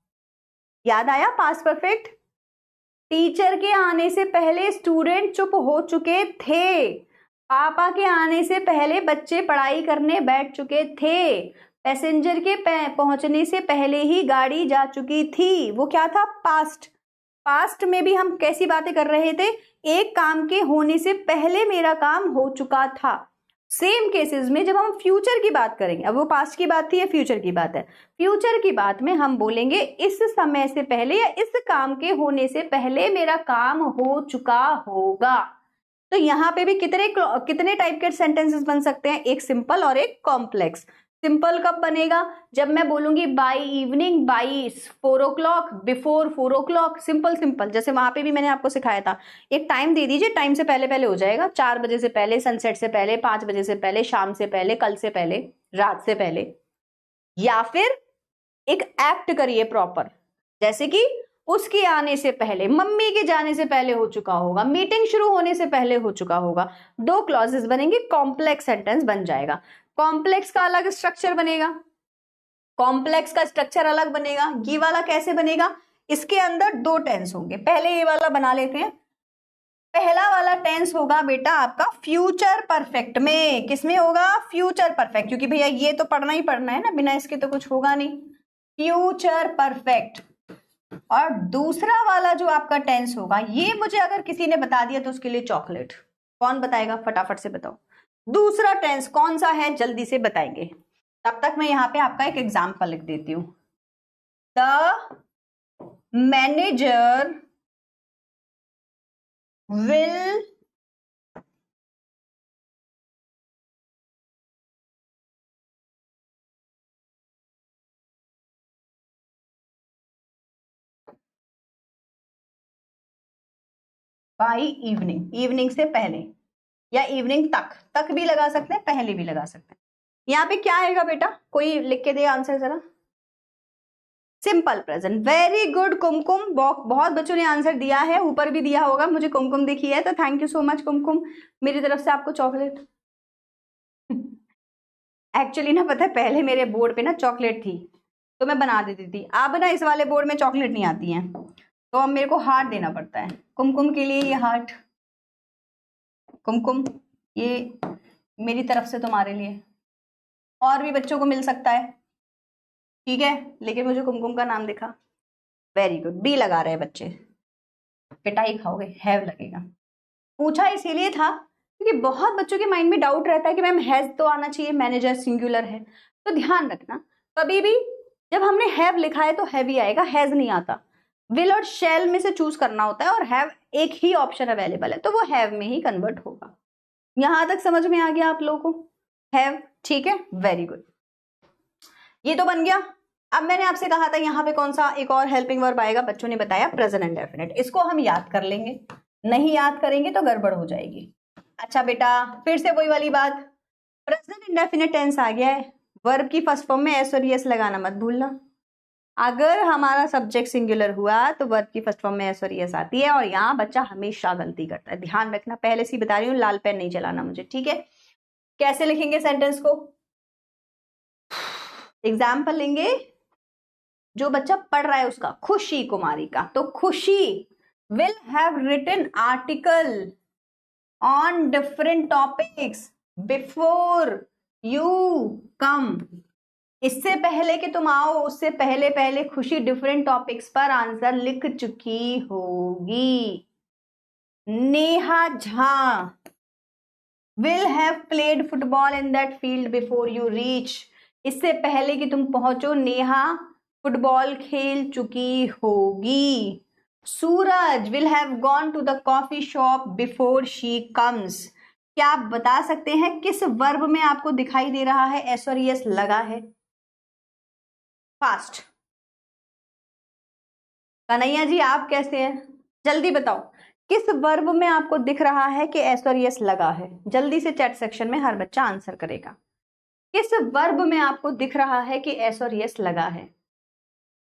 याद आया पास्ट परफेक्ट। टीचर के आने से पहले स्टूडेंट चुप हो चुके थे, पापा के आने से पहले बच्चे पढ़ाई करने बैठ चुके थे, पैसेंजर के पहुंचने से पहले ही गाड़ी जा चुकी थी। वो क्या था, पास्ट। पास्ट में भी हम कैसी बातें कर रहे थे, एक काम के होने से पहले मेरा काम हो चुका था। सेम केसेस में जब हम फ्यूचर की बात करेंगे, अब वो पास्ट की बात थी या फ्यूचर की बात है, फ्यूचर की बात में हम बोलेंगे इस समय से पहले या इस काम के होने से पहले मेरा काम हो चुका होगा। तो यहाँ पे भी कितने टाइप के सेंटेंसेस बन सकते हैं, एक सिंपल और एक कॉम्प्लेक्स। सिंपल कब बनेगा, जब मैं बोलूंगी by evening, by 4 o'clock, before 4 o'clock, simple. जैसे वहां पे भी मैंने आपको सिखाया था, एक टाइम दे दीजिए, टाइम से पहले पहले हो जाएगा, 4 बजे से पहले, सनसेट से पहले, 5 बजे से पहले, शाम से पहले, कल से पहले, रात से पहले। या फिर एक एक्ट करिए प्रॉपर, जैसे कि उसके आने से पहले, मम्मी के जाने से पहले हो चुका होगा, मीटिंग शुरू होने से पहले हो चुका होगा। 2 क्लॉजेस बनेंगे, कॉम्प्लेक्स सेंटेंस बन जाएगा। कॉम्प्लेक्स का अलग स्ट्रक्चर बनेगा, कॉम्प्लेक्स का स्ट्रक्चर अलग बनेगा। ये वाला कैसे बनेगा, इसके अंदर 2 टेंस होंगे। पहले ये वाला बना लेते हैं। पहला वाला टेंस होगा बेटा आपका फ्यूचर परफेक्ट में। किसमें होगा, फ्यूचर परफेक्ट, क्योंकि भैया ये तो पढ़ना ही पढ़ना है ना, बिना इसके तो कुछ होगा नहीं। Future perfect. और दूसरा वाला जो आपका टेंस होगा, ये मुझे अगर किसी ने बता दिया तो उसके लिए चॉकलेट। कौन बताएगा, फटाफट से बताओ। दूसरा टेंस कौन सा है, जल्दी से बताएंगे। तब तक मैं यहां पे आपका एक एग्जाम्पल लिख देती हूं। The manager will by evening, evening से पहले या इवनिंग तक भी लगा सकते हैं, पहले भी लगा सकते हैं। यहाँ पे क्या आएगा बेटा, कोई लिख के दे आंसर जरा। सिंपल प्रेजेंट, वेरी गुड कुमकुम। बहुत बच्चों ने आंसर दिया है, ऊपर भी दिया होगा, मुझे कुमकुम दिखी है, तो थैंक यू सो मच कुमकुम, मेरी तरफ से आपको चॉकलेट। एक्चुअली ना पता है, पहले मेरे बोर्ड पे ना चॉकलेट थी, तो मैं बना देती थी। अब ना इस वाले बोर्ड में चॉकलेट नहीं आती है, तो अब मेरे को हार्ट देना पड़ता है। कुमकुम के लिए ये हार्ट, कुमकुम ये मेरी तरफ से तुम्हारे लिए, और भी बच्चों को मिल सकता है, ठीक है, लेकिन मुझे कुमकुम का नाम दिखा। वेरी गुड, बी लगा रहे हैं बच्चे, पिटाई खाओगे, हैव लगेगा। पूछा इसीलिए था क्योंकि बहुत बच्चों के माइंड में डाउट रहता है कि मैम हैज तो आना चाहिए, मैनेजर सिंगुलर है। तो ध्यान रखना, कभी भी जब हमने हैव लिखा है तो हैव ही आएगा, हैज नहीं आता। विल और शैल में से चूज करना होता है, और हैव एक ही ऑप्शन अवेलेबल है, तो वो हैव में ही कन्वर्ट होगा। यहां तक समझ में आ गया आप लोगों को? हैव, ठीक है, वेरी गुड। ये तो बन गया। अब मैंने आपसे कहा था यहाँ पे कौन सा एक और हेल्पिंग वर्ब आएगा, बच्चों ने बताया प्रेजेंट इंडेफिनिट। इसको हम याद कर लेंगे, नहीं याद करेंगे तो गड़बड़ हो जाएगी। अच्छा बेटा, फिर से वही वाली बात, प्रेजेंट इंडेफिनिट टेंस आ गया है, वर्ब की फर्स्ट फॉर्म में एस और एस लगाना मत भूलना। अगर हमारा सब्जेक्ट सिंगुलर हुआ तो वर्ब की फर्स्ट फॉर्म में एस और एस आती है, और यहाँ बच्चा हमेशा गलती करता है, ध्यान रखना। पहले से बता रही हूँ, लाल पेन नहीं चलाना मुझे, ठीक है। कैसे लिखेंगे सेंटेंस को? एग्जाम्पल लेंगे, जो बच्चा पढ़ रहा है उसका, खुशी कुमारी का, तो Khushi will have written article on different topics before you come. इससे पहले कि तुम आओ, उससे पहले पहले खुशी डिफरेंट टॉपिक्स पर आंसर लिख चुकी होगी। Neha Jha will have played football in that field before you reach. इससे पहले कि तुम पहुंचो, नेहा फुटबॉल खेल चुकी होगी। Suraj will have gone to the coffee shop before she comes. क्या आप बता सकते हैं किस वर्ब में आपको दिखाई दे रहा है एस और एस लगा है? फास्ट कन्हैया जी, आप कैसे हैं? जल्दी बताओ, किस वर्ब में आपको दिख रहा है कि एस और एस लगा है? जल्दी से चैट सेक्शन में हर बच्चा आंसर करेगा। किस वर्ब में आपको दिख रहा है कि एस और एस लगा है?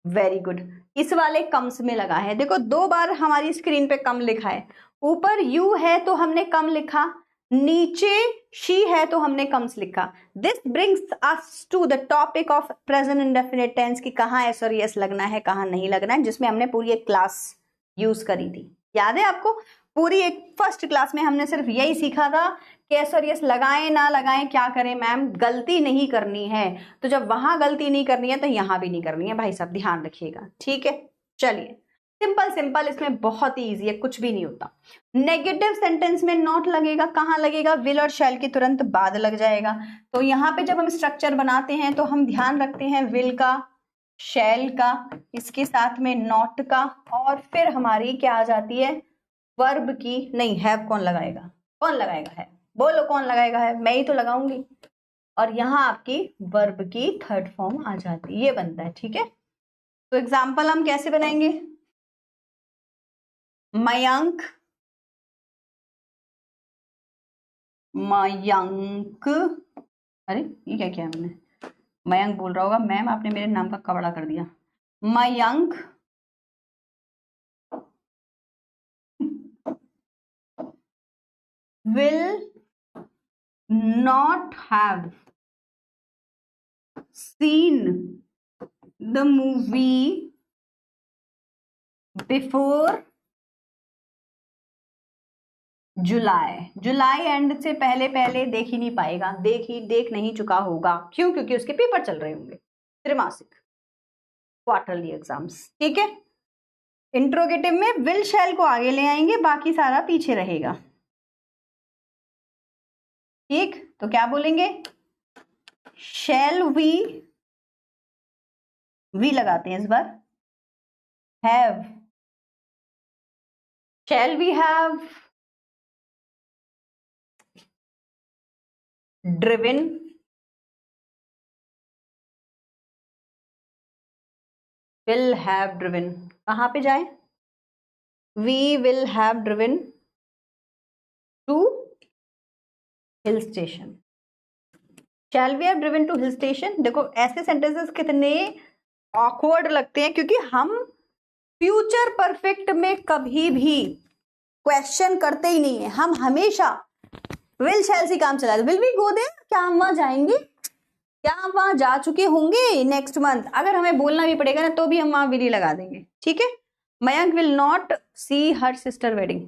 वेरी गुड, इस वाले कम्स में लगा है। देखो, 2 बार हमारी स्क्रीन पे कम लिखा है। ऊपर यू है तो हमने कम लिखा, नीचे शी है तो हमने कम्स लिखा। This brings us to the topic of present indefinite tense कि कहाँ एस और एस लगना है, कहाँ नहीं लगना है, जिसमें हमने पूरी एक क्लास यूज करी थी। याद है आपको? पूरी एक फर्स्ट क्लास में हमने सिर्फ यही सीखा था कि एस और एस लगाएं ना लगाएं, क्या करें मैम, गलती नहीं करनी है। तो जब वहां गलती नहीं करनी है तो यहां भी नहीं करनी है भाई साहब, ध्यान रखिएगा, ठीक है। चलिए, सिंपल सिंपल, इसमें बहुत ही इजी है, कुछ भी नहीं होता। नेगेटिव सेंटेंस में नॉट लगेगा, कहाँ लगेगा? विल और शैल के तुरंत बाद लग जाएगा। तो यहाँ पे जब हम स्ट्रक्चर बनाते हैं तो हम ध्यान रखते हैं विल का, शैल का, इसके साथ में नॉट का, और फिर हमारी क्या आ जाती है? वर्ब की। नहीं, हैव कौन लगाएगा? कौन लगाएगा है? बोलो कौन लगाएगा है? मैं ही तो लगाऊंगी। और यहाँ आपकी वर्ब की थर्ड फॉर्म आ जाती है, ये बनता है, ठीक है। तो एग्जाम्पल हम कैसे बनाएंगे? मयंक, मयंक, अरे ये क्या किया मैंने? मयंक बोल रहा होगा, मैम आपने मेरे नाम का कवड़ा कर दिया। Mayank will not have seen the movie before July and से पहले पहले देख ही नहीं पाएगा, देख नहीं चुका होगा। क्यों? क्योंकि उसके पेपर चल रहे होंगे, त्रिमासिक, क्वार्टरली एग्जाम्स, ठीक है। इंट्रोगेटिव में विल शैल को आगे ले आएंगे, बाकी सारा पीछे रहेगा, ठीक। तो क्या बोलेंगे? शैल वी लगाते हैं इस बार, have, shall we have driven, will have driven, कहां पे जाए? We will have driven to hill station. Shall we have driven to hill station. देखो, ऐसे सेंटेंसेस कितने ऑकवर्ड लगते हैं, क्योंकि हम फ्यूचर परफेक्ट में कभी भी क्वेश्चन करते ही नहीं है। हम हमेशा विल शैल से काम चला, विल वी गो देयर, क्या हम वहां जाएंगे? क्या हम वहां जा चुके होंगे नेक्स्ट मंथ? अगर हमें बोलना भी पड़ेगा ना तो भी हम वहां विल लगा देंगे, ठीक है। Mayank will not see her sister wedding,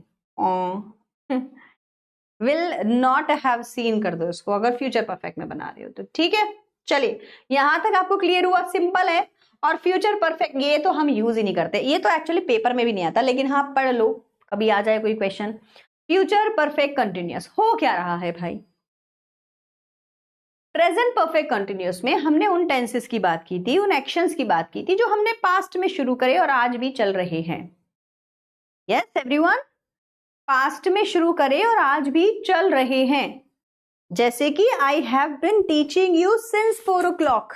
will not have seen कर दो इसको, अगर फ्यूचर परफेक्ट में बना रहे हो तो, ठीक है। चलिए यहां तक आपको क्लियर हुआ, सिंपल है। और फ्यूचर परफेक्ट ये तो हम यूज ही नहीं करते, ये तो एक्चुअली पेपर में भी नहीं आता, लेकिन हाँ पढ़ लो, कभी आ जाए कोई क्वेश्चन। फ्यूचर परफेक्ट कंटिन्यूअस हो क्या रहा है भाई? प्रेजेंट परफेक्ट कंटिन्यूअस में हमने उन टेंसेस की बात की थी, उन एक्शंस की बात की थी जो हमने पास्ट में शुरू करे और आज भी चल रहे हैं। यस एवरीवन, पास्ट में शुरू करे और आज भी चल रहे हैं। जैसे कि आई have been teaching you since 4 o'clock।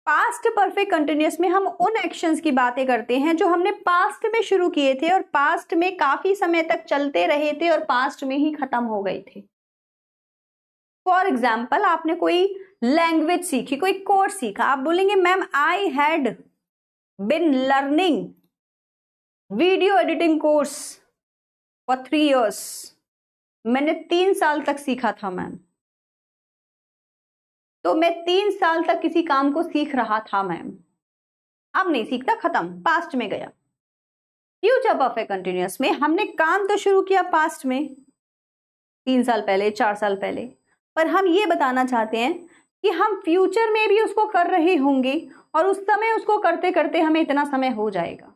Past perfect continuous में हम उन एक्शंस की बातें करते हैं जो हमने पास्ट में शुरू किए थे और पास्ट में काफी समय तक चलते रहे थे और पास्ट में ही खत्म हो गए थे। फॉर एग्जाम्पल, आपने कोई लैंग्वेज सीखी, कोई कोर्स सीखा, आप बोलेंगे ma'am I had been learning video editing course for 3 years। मैंने 3 साल तक सीखा था मैम, तो मैं 3 साल तक किसी काम को सीख रहा था मैम, अब नहीं सीखता, खत्म, पास्ट में गया। फ्यूचर परफेक्ट कंटिन्यूअस में हमने काम तो शुरू किया पास्ट में 3 साल पहले, 4 साल पहले, पर हम ये बताना चाहते हैं कि हम फ्यूचर में भी उसको कर रहे होंगे और उस समय उसको करते करते हमें इतना समय हो जाएगा।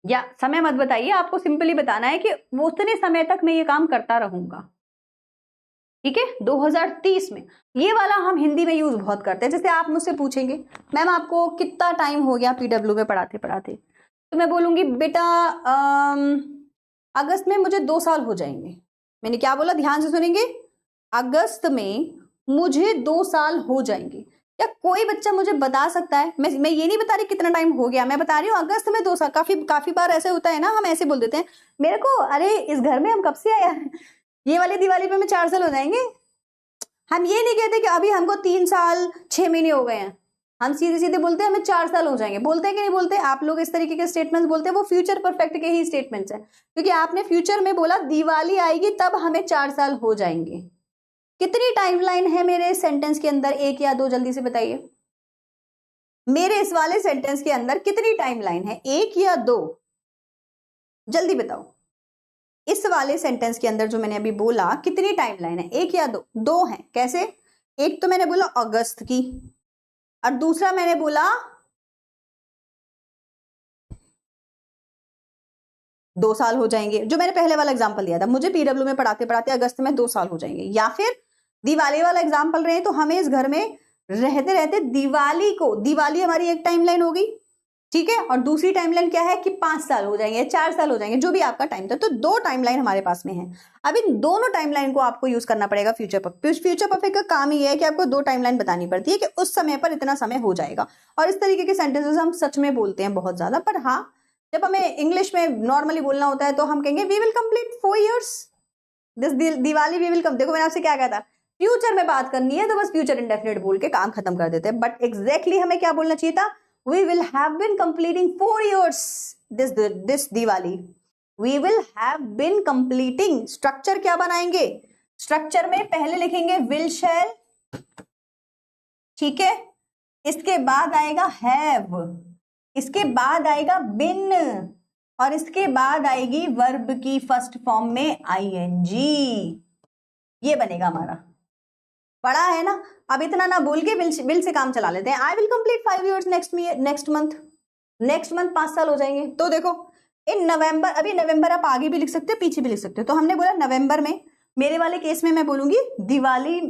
या समय मत बताइए, आपको सिंपली बताना है कि वो उतने समय तक मैं ये काम करता रहूंगा, ठीक है। 2030 में ये वाला हम हिंदी में यूज बहुत करते हैं। जैसे आप मुझसे पूछेंगे मैम आपको कितना टाइम हो गया पीडब्ल्यू में पढ़ाते पढ़ाते, तो मैं बोलूंगी बेटा अगस्त में मुझे 2 साल हो जाएंगे। मैंने क्या बोला, ध्यान से सुनेंगे, अगस्त में मुझे 2 साल हो जाएंगे। क्या कोई बच्चा मुझे बता सकता है, मैं ये नहीं बता रही कितना टाइम हो गया, मैं बता रही हूँ अगस्त में 2 साल। काफी बार ऐसे होता है ना, हम ऐसे बोल देते हैं मेरे को, अरे इस घर में हम कब से आया, ये वाली दिवाली पे हमें 4 साल हो जाएंगे। हम ये नहीं कहते कि अभी हमको 3 साल 6 महीने हो गए हैं, हम सीधे सीधे बोलते हैं हमें 4 साल हो जाएंगे। बोलते हैं कि नहीं बोलते आप लोग इस तरीके के स्टेटमेंट्स बोलते हैं, वो फ्यूचर परफेक्ट के ही स्टेटमेंट्स हैं, क्योंकि आपने फ्यूचर में बोला दिवाली आएगी तब हमें 4 साल हो जाएंगे। कितनी टाइमलाइन है मेरे सेंटेंस के अंदर, 1 या 2, जल्दी से बताइए। मेरे इस वाले सेंटेंस के अंदर कितनी टाइमलाइन है, 1 या 2, जल्दी बताओ। इस वाले सेंटेंस के अंदर जो मैंने अभी बोला कितनी टाइमलाइन है, 1 या 2? 2 है। कैसे? एक तो मैंने बोला अगस्त की और दूसरा मैंने बोला 2 साल हो जाएंगे, जो मैंने पहले वाला एग्जांपल दिया था, मुझे पीडब्ल्यू में पढ़ाते पढ़ाते अगस्त में 2 साल हो जाएंगे। या फिर दिवाली वाला एग्जांपल रहे तो हमें इस घर में रहते रहते दिवाली हमारी एक टाइमलाइन हो गई, ठीक है, और दूसरी टाइमलाइन क्या है कि 5 साल हो जाएंगे, 4 साल हो जाएंगे, जो भी आपका टाइम था। तो 2 टाइमलाइन हमारे पास में है। अब इन दोनों टाइमलाइन को आपको यूज करना पड़ेगा फ्यूचर परफेक्ट का काम ही है कि आपको 2 टाइमलाइन बतानी पड़ती है कि उस समय पर इतना समय हो जाएगा। और इस तरीके के सेंटेंसेस हम सच में बोलते हैं बहुत ज्यादा, पर हाँ जब हमें इंग्लिश में नॉर्मली बोलना होता है तो हम कहेंगे we will complete 4 years this Diwali, we will come. देखो मैंने आपसे क्या कहा था, फ्यूचर में बात करनी है तो बस फ्यूचर इंडेफिनिट बोल के काम खत्म कर देते हैं, बट एग्जैक्टली हमें क्या बोलना चाहिए था, we will have been completing 4 years this Diwali। we will have been completing। Structure क्या बनाएंगे, स्ट्रक्चर में पहले लिखेंगे will shall, ठीक है, इसके बाद आएगा have, इसके बाद आएगा been और इसके बाद आएगी वर्ब की फर्स्ट फॉर्म में ing। ये बनेगा हमारा, पढ़ा है ना। अब इतना ना बोल के विल से काम चला लेते हैं। I will complete 5 years next month 5 साल हो जाएंगे। तो देखो इन नवंबर, अभी नवंबर आप आगे भी लिख सकते हो पीछे भी लिख सकते हो, तो हमने बोला नवंबर में, मेरे वाले केस में मैं बोलूंगी Diwali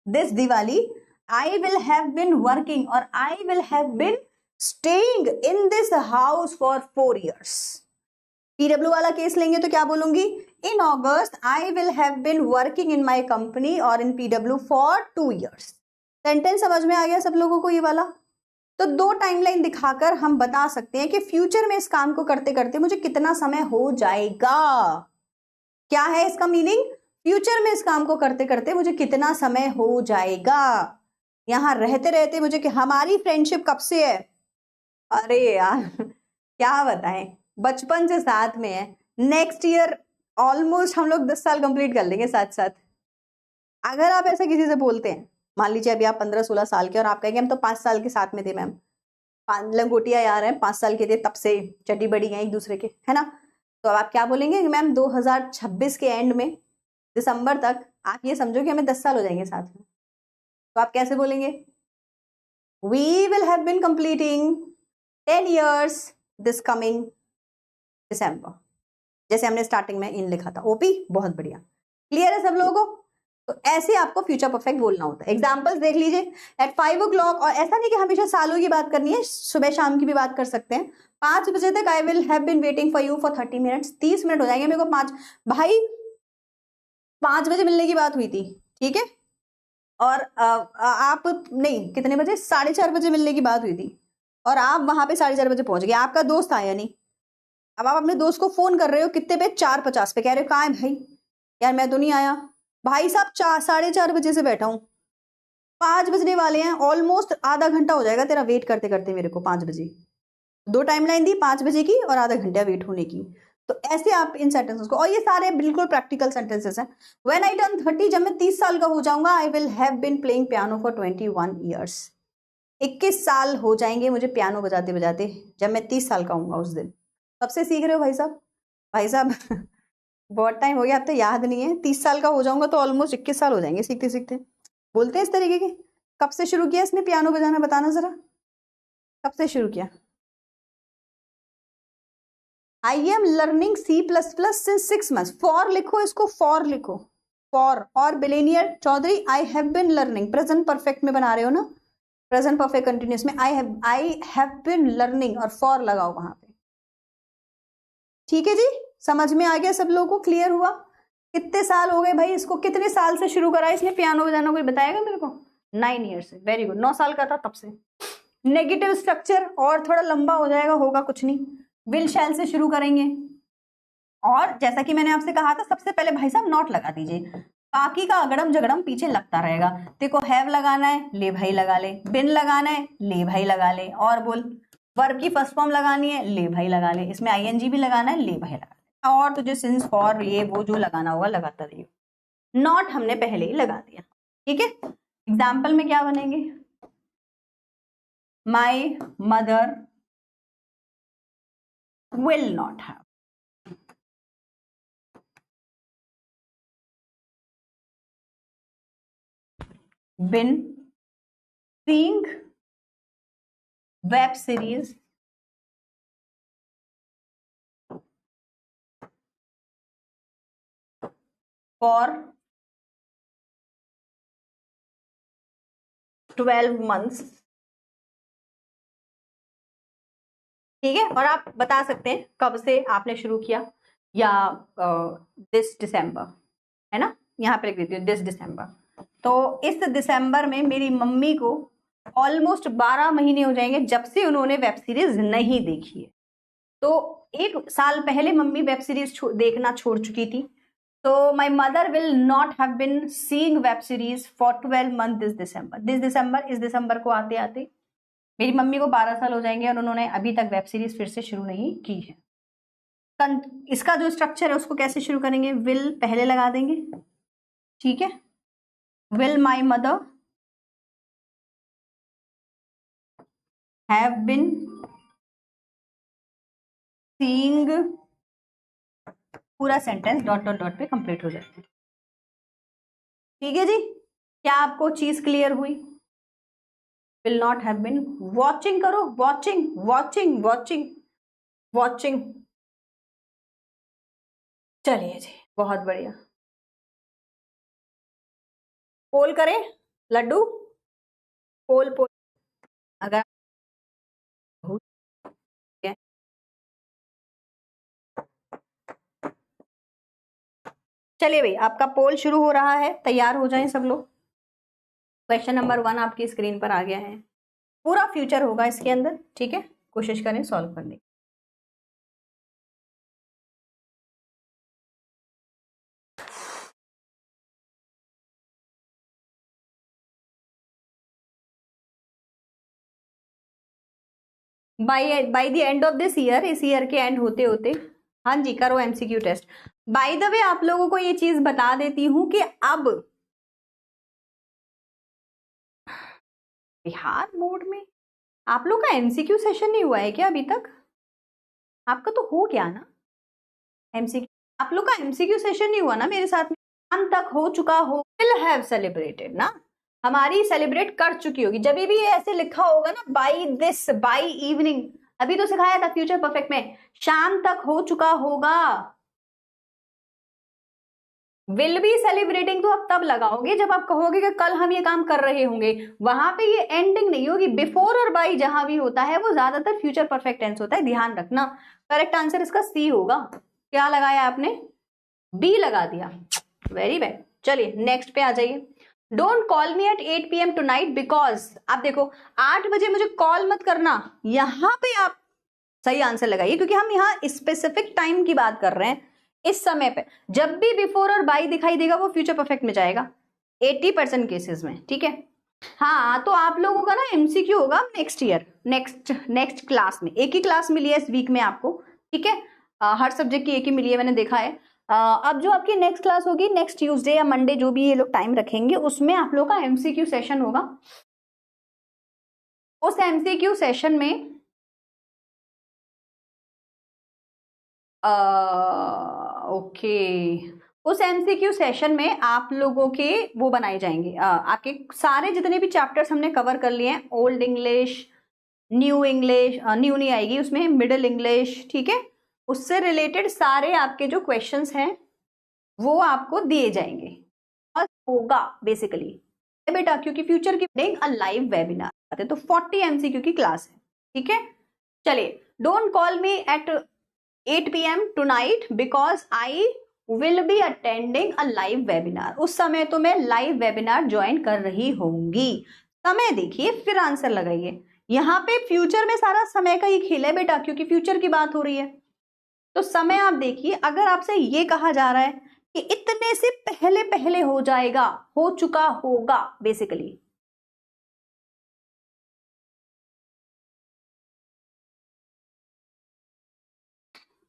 this Diwali I will have been working और I will have been staying in this house for 4 years। PW वाला केस लेंगे तो क्या बोलूंगी, in August I will have been working in my company और in PW for 2 years। Sentence समझ में आ गया सब लोगों को ये वाला? तो 2 टाइमलाइन दिखाकर हम बता सकते हैं कि फ्यूचर में इस काम को करते करते मुझे कितना समय हो जाएगा। क्या है इसका मीनिंग, फ्यूचर में इस काम को करते करते मुझे कितना समय हो जाएगा। यहां रहते रहते मुझे कि हमारी फ्रेंडशिप कब से है, अरे यार क्या बताएं, बचपन से साथ में है। नेक्स्ट ईयर ऑलमोस्ट हम लोग 10 साल कंप्लीट कर लेंगे साथ साथ। अगर आप ऐसा किसी से बोलते हैं, मान लीजिए अभी आप 15-16 साल के और आप कहेंगे हम तो 5 साल के साथ में थे मैम, लंगोटिया यार हैं, 5 साल के थे तब से चड्डी बड़ी हैं एक दूसरे के, है ना। तो अब आप क्या बोलेंगे कि मैम 2026 के एंड में दिसंबर तक आप ये समझो कि हमें 10 साल हो जाएंगे साथ में। तो आप कैसे बोलेंगे? We will have been completing 10 years this coming December, जैसे हमने स्टार्टिंग में इन लिखा था। ओपी, बहुत बढ़िया, क्लियर है सब लोगों को। तो ऐसे आपको फ्यूचर परफेक्ट बोलना होता है। एग्जाम्पल्स देख लीजिए, एट 5 o'clock, और ऐसा नहीं कि हमेशा सालों की बात करनी है, सुबह शाम की भी बात कर सकते हैं। 5 बजे तक I will have been waiting for you for 30 minutes, 30 minute हो जाएंगे मेरे को 5, भाई 5 बजे मिलने की बात हुई थी, ठीक है, और आप नहीं, कितने बजे, 4:30 बजे मिलने की बात हुई थी, और आप वहां पे 4:30 बजे पहुंच गए, आपका दोस्त आया नहीं। अब आप अपने दोस्त को फोन कर रहे हो कितने पे, 4:50 पे, कह रहे हो कहाँ है भाई, यार मैं तो नहीं आया। भाई साहब 4:30 बजे से बैठा हूं, 5 बजने वाले हैं, ऑलमोस्ट आधा घंटा हो जाएगा तेरा वेट करते करते मेरे को। 5 बजे 2 टाइमलाइन दी, 5 बजे की और आधा घंटा वेट होने की। तो ऐसे आप इन सेंटेंसेस को, और ये सारे बिल्कुल प्रैक्टिकल सेंटेंसेस हैं। व्हेन आई टर्न 30, जब मैं 30 साल का हो जाऊंगा, I will have been playing piano for 21 years, 21 साल हो जाएंगे मुझे पियानो बजाते बजाते, जब मैं 30 साल का हूँ उस दिन। कब से सीख रहे हो भाई साहब? भाई साहब बहुत टाइम हो गया, अब तो याद नहीं है। 30 साल का हो जाऊंगा तो ऑलमोस्ट 21 साल हो जाएंगे सीखते सीखते। बोलते हैं इस तरीके के। कब से शुरू किया इसने पियानो बजाना, बताना जरा, कब से शुरू किया? I am learning C++ since 6 months। For लिखो इसको, फॉर लिखो, फॉर। और billionaire Chaudhary, I have been learning, present perfect में बना रहे हो ना, प्रेजेंट परफेक्ट कंटिन्यूस में आई हैव बिन लर्निंग और फॉर लगाओ वहां पे। ठीक है जी, समझ में आ गया सब लोगों को, क्लियर हुआ? कितने साल हो गए भाई इसको, कितने साल से शुरू करा इसने पियानो बजाना, कोई बताएगा मेरे को? 9 years से, वेरी गुड, 9 साल का था तब से। नेगेटिव स्ट्रक्चर और थोड़ा लंबा हो जाएगा, होगा कुछ नहीं, विल शैल से शुरू करेंगे। और जैसा कि मैंने आपसे कहा था, सबसे पहले भाई साहब नॉट लगा दीजिए, बाकी का अगड़म जगड़म पीछे लगता रहेगा। देखो हैव लगाना है, ले भाई लगा ले, बिन लगाना है, ले भाई लगा ले, और बोल वर्ब की फर्स्ट फॉर्म लगानी है, ले भाई लगा ले, इसमें ING भी लगाना है, ले भाई लगा ले, और तुझे सिंस फॉर ये वो जो लगाना होगा लगाता रहिए। नॉट हमने पहले ही लगा दिया, ठीक है। एग्जाम्पल में क्या बनेंगे? माई mother will not have, been seeing web series for 12 months। ठीक है, और आप बता सकते हैं कब से आपने शुरू किया, या दिस दिसंबर, है ना, यहाँ पे लिख देती हूँ दिस दिसंबर। तो इस दिसंबर में मेरी मम्मी को ऑलमोस्ट 12 महीने हो जाएंगे जब से उन्होंने वेब सीरीज नहीं देखी है। तो 1 साल पहले मम्मी वेब सीरीज देखना छोड़ चुकी थी। तो my mother will not have been seeing web series for 12 months this December. This December, इस दिसंबर को आते आते मेरी मम्मी को 12 साल हो जाएंगे और उन्होंने अभी तक वेब सीरीज फिर से शुरू नहीं की है। इसका जो स्ट्रक्चर है उसको कैसे शुरू करेंगे? विल पहले लगा देंगे, ठीक है, will my mother have been seeing, पूरा सेंटेंस डॉट डॉट डॉट पे कंप्लीट हो जाता है। ठीक है जी, क्या आपको चीज क्लियर हुई? Will not have bin, watching करो, वॉचिंग वॉचिंग वॉचिंग वॉचिंग। चलिए जी, बहुत बढ़िया। पोल करें लड्डू, पोल पोल, अगर चलिए भाई, आपका पोल शुरू हो रहा है, तैयार हो जाएं सब लोग। क्वेश्चन नंबर 1 आपकी स्क्रीन पर आ गया है, पूरा फ्यूचर होगा इसके अंदर, ठीक है, कोशिश करें सॉल्व करने की। By the end of this year, इस ईयर के एंड होते होते, हाँ जी करो MCQ test. By the way आप लोगों को ये चीज बता देती हूं कि अब बिहार बोर्ड में आप लोग का एमसीक्यू सेशन नहीं हुआ है क्या अभी तक? आपका तो हो गया ना एमसीक्यू? आप लोग का एमसीक्यू सेशन नहीं हुआ ना मेरे साथ में? शाम तक हो चुका हो, विल हैव सेलिब्रेटेड ना, हमारी सेलिब्रेट कर चुकी होगी। जब भी ये ऐसे लिखा होगा ना बाई दिस, बाई इवनिंग, अभी तो सिखाया था फ्यूचर परफेक्ट में शाम तक हो चुका होगा। विल बी सेलिब्रेटिंग तो आप तब लगाओगे जब आप कहोगे कि कल हम ये काम कर रहे होंगे, वहां पे ये एंडिंग नहीं होगी। बिफोर और बाई जहां भी होता है वो ज्यादातर फ्यूचर परफेक्ट टेंस होता है, ध्यान रखना। करेक्ट आंसर इसका सी होगा। क्या लगाया आपने? बी लगा दिया, वेरी वेल। चलिए नेक्स्ट पे आ जाइए। Don't call me at 8 PM tonight because, आप देखो 8 बजे मुझे कॉल मत करना, यहां पे आप सही आंसर लगाइए क्योंकि हम यहाँ स्पेसिफिक टाइम की बात कर रहे हैं। इस समय पे जब भी बिफोर और बाई दिखाई देगा वो फ्यूचर परफेक्ट में जाएगा 80% केसेस में, ठीक है। हाँ तो आप लोगों का ना एमसीक्यू होगा नेक्स्ट ईयर, नेक्स्ट क्लास में। एक ही क्लास मिली है इस वीक में आपको, ठीक है। हर सब्जेक्ट की एक ही मिली है, मैंने देखा है। अब जो आपकी नेक्स्ट क्लास होगी नेक्स्ट ट्यूसडे या मंडे, जो भी ये लोग टाइम रखेंगे, उसमें आप लोग का एमसीक्यू सेशन होगा। उस एमसीक्यू सेशन में ओके, उस एमसीक्यू सेशन में आप लोगों के वो बनाए जाएंगे, आपके सारे जितने भी चैप्टर्स हमने कवर कर लिए हैं, old English, new English, new नहीं आएगी उसमें, मिडिल इंग्लिश, ठीक है, उससे रिलेटेड सारे आपके जो क्वेश्चंस हैं वो आपको दिए जाएंगे और होगा बेसिकली बेटा, क्योंकि फ्यूचर की अ लाइव वेबिनार है तो 40 एमसीक्यू की क्लास है, ठीक है। चलिए, don't call me at 8 PM tonight because I will be attending a live webinar. उस समय तो मैं लाइव वेबिनार ज्वाइन कर रही होंगी। समय देखिए फिर आंसर लगाइए। यहाँ पे फ्यूचर में सारा समय का ही खेल है बेटा, क्योंकि फ्यूचर की बात हो रही है। तो समय आप देखिए, अगर आपसे ये कहा जा रहा है कि इतने से पहले पहले हो जाएगा, हो चुका होगा बेसिकली,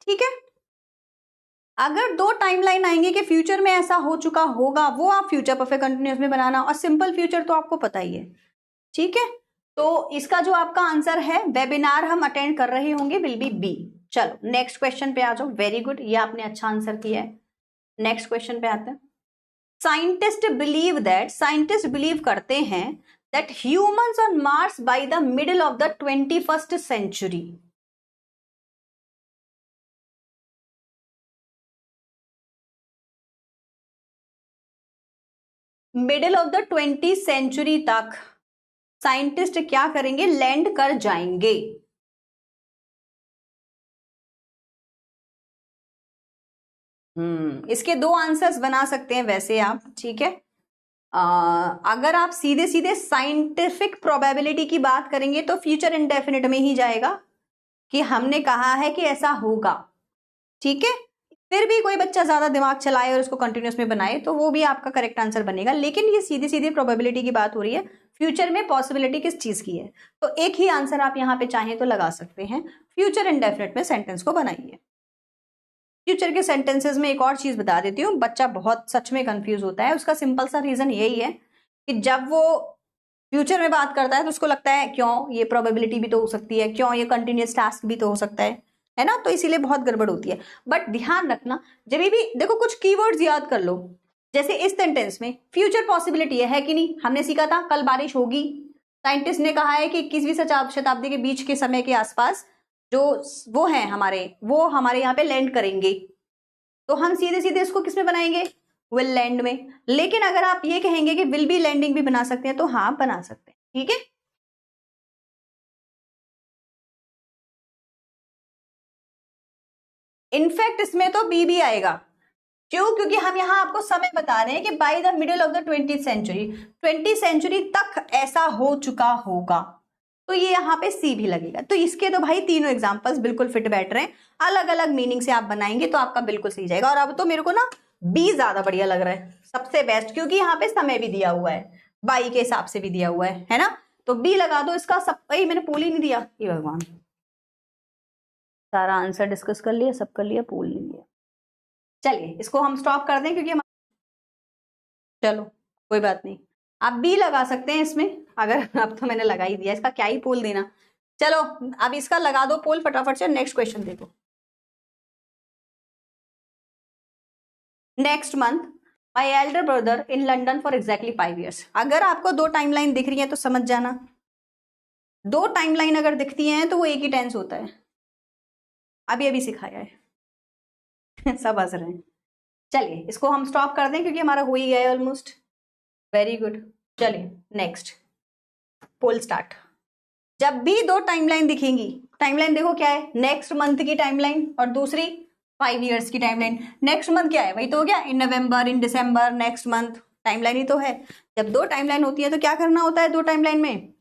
ठीक है। अगर दो टाइमलाइन आएंगे कि फ्यूचर में ऐसा हो चुका होगा, वो आप फ्यूचर परफेक्ट कंटिन्यूअस में बनाना, और सिंपल फ्यूचर तो आपको पता ही है, ठीक है। तो इसका जो आपका आंसर है वेबिनार हम अटेंड कर रहे होंगे विल बी बी। चलो नेक्स्ट क्वेश्चन पे आ जाओ, वेरी गुड, ये आपने अच्छा आंसर किया है। नेक्स्ट क्वेश्चन पे आते हैं। साइंटिस्ट बिलीव करते हैं that humans on Mars by the middle of the 21st century. Middle of the 20th century तक साइंटिस्ट क्या करेंगे? लैंड कर जाएंगे। इसके दो आंसर्स बना सकते हैं वैसे आप, ठीक है। अगर आप सीधे सीधे साइंटिफिक प्रोबेबिलिटी की बात करेंगे तो फ्यूचर इंडेफिनिट में ही जाएगा कि हमने कहा है कि ऐसा होगा, ठीक है। फिर भी कोई बच्चा ज्यादा दिमाग चलाए और उसको कंटिन्यूस में बनाए तो वो भी आपका करेक्ट आंसर बनेगा, लेकिन ये सीधी सीधी प्रोबेबिलिटी की बात हो रही है, फ्यूचर में पॉसिबिलिटी किस चीज की है। तो एक ही आंसर आप यहाँ पे चाहें तो लगा सकते हैं, फ्यूचर इंडेफिनिट में सेंटेंस को बनाइए। फ्यूचर के सेंटेंसेस में एक और चीज बता देती हूँ, बच्चा बहुत सच में कंफ्यूज होता है। उसका सिंपल सा रीजन यही है कि जब वो फ्यूचर में बात करता है तो उसको लगता है क्यों ये प्रोबेबिलिटी भी तो हो सकती है, क्यों ये कंटिन्यूस टास्क भी तो हो सकता है ना, तो इसीलिए बहुत गड़बड़ होती है। बट ध्यान रखना, जब भी देखो कुछ कीवर्ड्स याद कर लो। जैसे इस सेंटेंस में फ्यूचर पॉसिबिलिटी है कि नहीं, हमने सीखा था कल बारिश होगी। साइंटिस्ट ने कहा है कि 21वीं शताब्दी के बीच के समय के आसपास जो वो हैं वो हमारे यहाँ पे लैंड करेंगे, तो हम सीधे सीधे इसको किसमें बनाएंगे? विल लैंड में। लेकिन अगर आप ये कहेंगे कि विल बी लैंडिंग भी बना सकते हैं तो हाँ बना सकते हैं, ठीक है। इनफैक्ट इसमें तो बी भी आएगा। क्यों? क्योंकि हम यहाँ आपको समय बता रहे हैं कि by the middle of the 20th century, 20th century तक ऐसा हो चुका होगा, तो ये यहाँ पे सी भी लगेगा। तो इसके तो भाई तीनों एग्जांपल्स बिल्कुल फिट बैठ रहे हैं, अलग अलग मीनिंग से आप बनाएंगे तो आपका बिल्कुल सही जाएगा। और अब तो मेरे को ना बी ज्यादा बढ़िया लग रहा है, सबसे बेस्ट, क्योंकि यहाँ पे समय भी दिया हुआ है, बाई के हिसाब से भी दिया हुआ है ना। तो बी लगा दो इसका। सब मैंने पूल ही नहीं दिया, ये भगवान, सारा आंसर डिस्कस कर लिया, सब कर लिया, पूल नहीं दिया। चलिए इसको हम स्टॉप कर दें क्योंकि हम, चलो कोई बात नहीं। आप बी लगा सकते हैं इसमें, अगर अब तो मैंने लगा ही दिया, इसका क्या ही पोल देना। चलो अब इसका लगा दो पोल फटाफट से, नेक्स्ट क्वेश्चन देखो। Next month my elder brother in London for exactly 5 years। अगर आपको दो टाइमलाइन दिख रही है तो समझ जाना, दो टाइमलाइन अगर दिखती हैं तो वो एक ही टेंस होता है। अभी अभी सिखाया है सब हंस रहे हैं। चलिए इसको हम स्टॉप कर दें क्योंकि हमारा हो ही गया है ऑलमोस्ट। Very good. चलिए नेक्स्ट पोल स्टार्ट। जब भी दो टाइमलाइन दिखेंगी, टाइमलाइन देखो क्या है, नेक्स्ट मंथ की टाइमलाइन और दूसरी 5 years की टाइमलाइन। नेक्स्ट मंथ क्या है, वही तो हो गया, इन नवंबर, इन दिसंबर, नेक्स्ट मंथ, टाइमलाइन ही तो है। जब दो टाइमलाइन होती है तो क्या करना होता है दो टाइमलाइन में,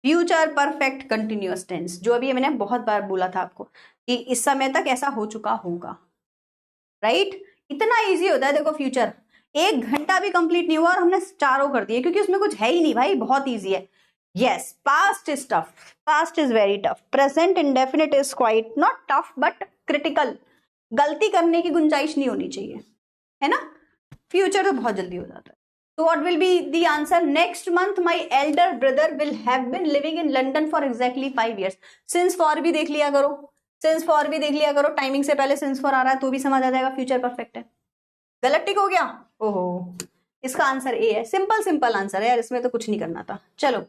फ्यूचर परफेक्ट कंटिन्यूअस टेंस, जो अभी मैंने बहुत बार बोला था आपको कि इस समय तक ऐसा हो चुका होगा, राइट। इतना इजी होता है देखो फ्यूचर, 1 घंटा भी कंप्लीट नहीं हुआ और हमने चारों कर दिए क्योंकि उसमें कुछ है ही नहीं भाई, बहुत इजी है। Yes, past is tough, past is very tough, present indefinite is quite not tough but critical, गलती करने की गुंजाइश नहीं होनी चाहिए, है ना। फ्यूचर तो बहुत जल्दी हो जाता है। So what will be the answer? Next month my elder brother will have been living in London for exactly 5 years। Since for भी देख लिया करो, since for भी देख लिया करो, टाइमिंग से पहले since for आ रहा है तो भी समझ आ जाएगा फ्यूचर परफेक्ट है। गलत टिक हो गया, ओहो। इसका आंसर ए है, सिंपल सिंपल आंसर है यार, इसमें तो कुछ नहीं करना था। चलो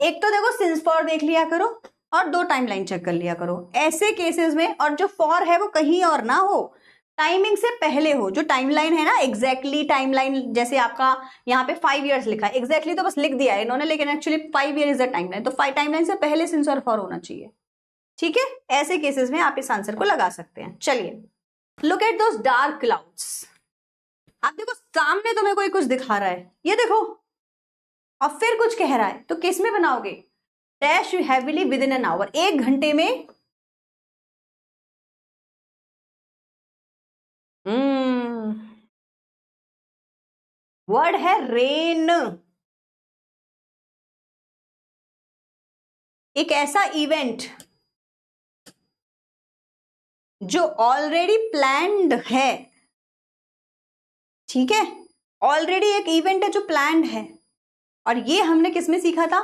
एक तो देखो since for देख लिया करो और दो टाइमलाइन चेक कर लिया करो ऐसे केसेस में, और जो for है वो कहीं और ना हो, टाइमिंग से पहले हो। जो टाइमलाइन है ना एग्जैक्टली टाइमलाइन, जैसे आपका यहाँ पे 5 years लिखा है, एग्जैक्टली तो बस लिख दिया है इन्होंने, लेकिन actually 5 year is the timeline, तो 5 टाइमलाइन से पहले सिंस और फॉर होना चाहिए, ठीक है। ऐसे केसेस में आप इस आंसर को लगा सकते हैं। चलिए look at those dark clouds. आप देखो सामने तुम्हें कोई कुछ दिखा रहा है, ये देखो, और फिर कुछ कह रहा है, तो किस में बनाओगे, dash you heavily with in an hour, 1 घंटे में। वर्ड है रेन, एक ऐसा इवेंट जो ऑलरेडी प्लान्ड है, ठीक है, ऑलरेडी एक इवेंट है जो प्लान्ड है। और ये हमने किसमें सीखा था,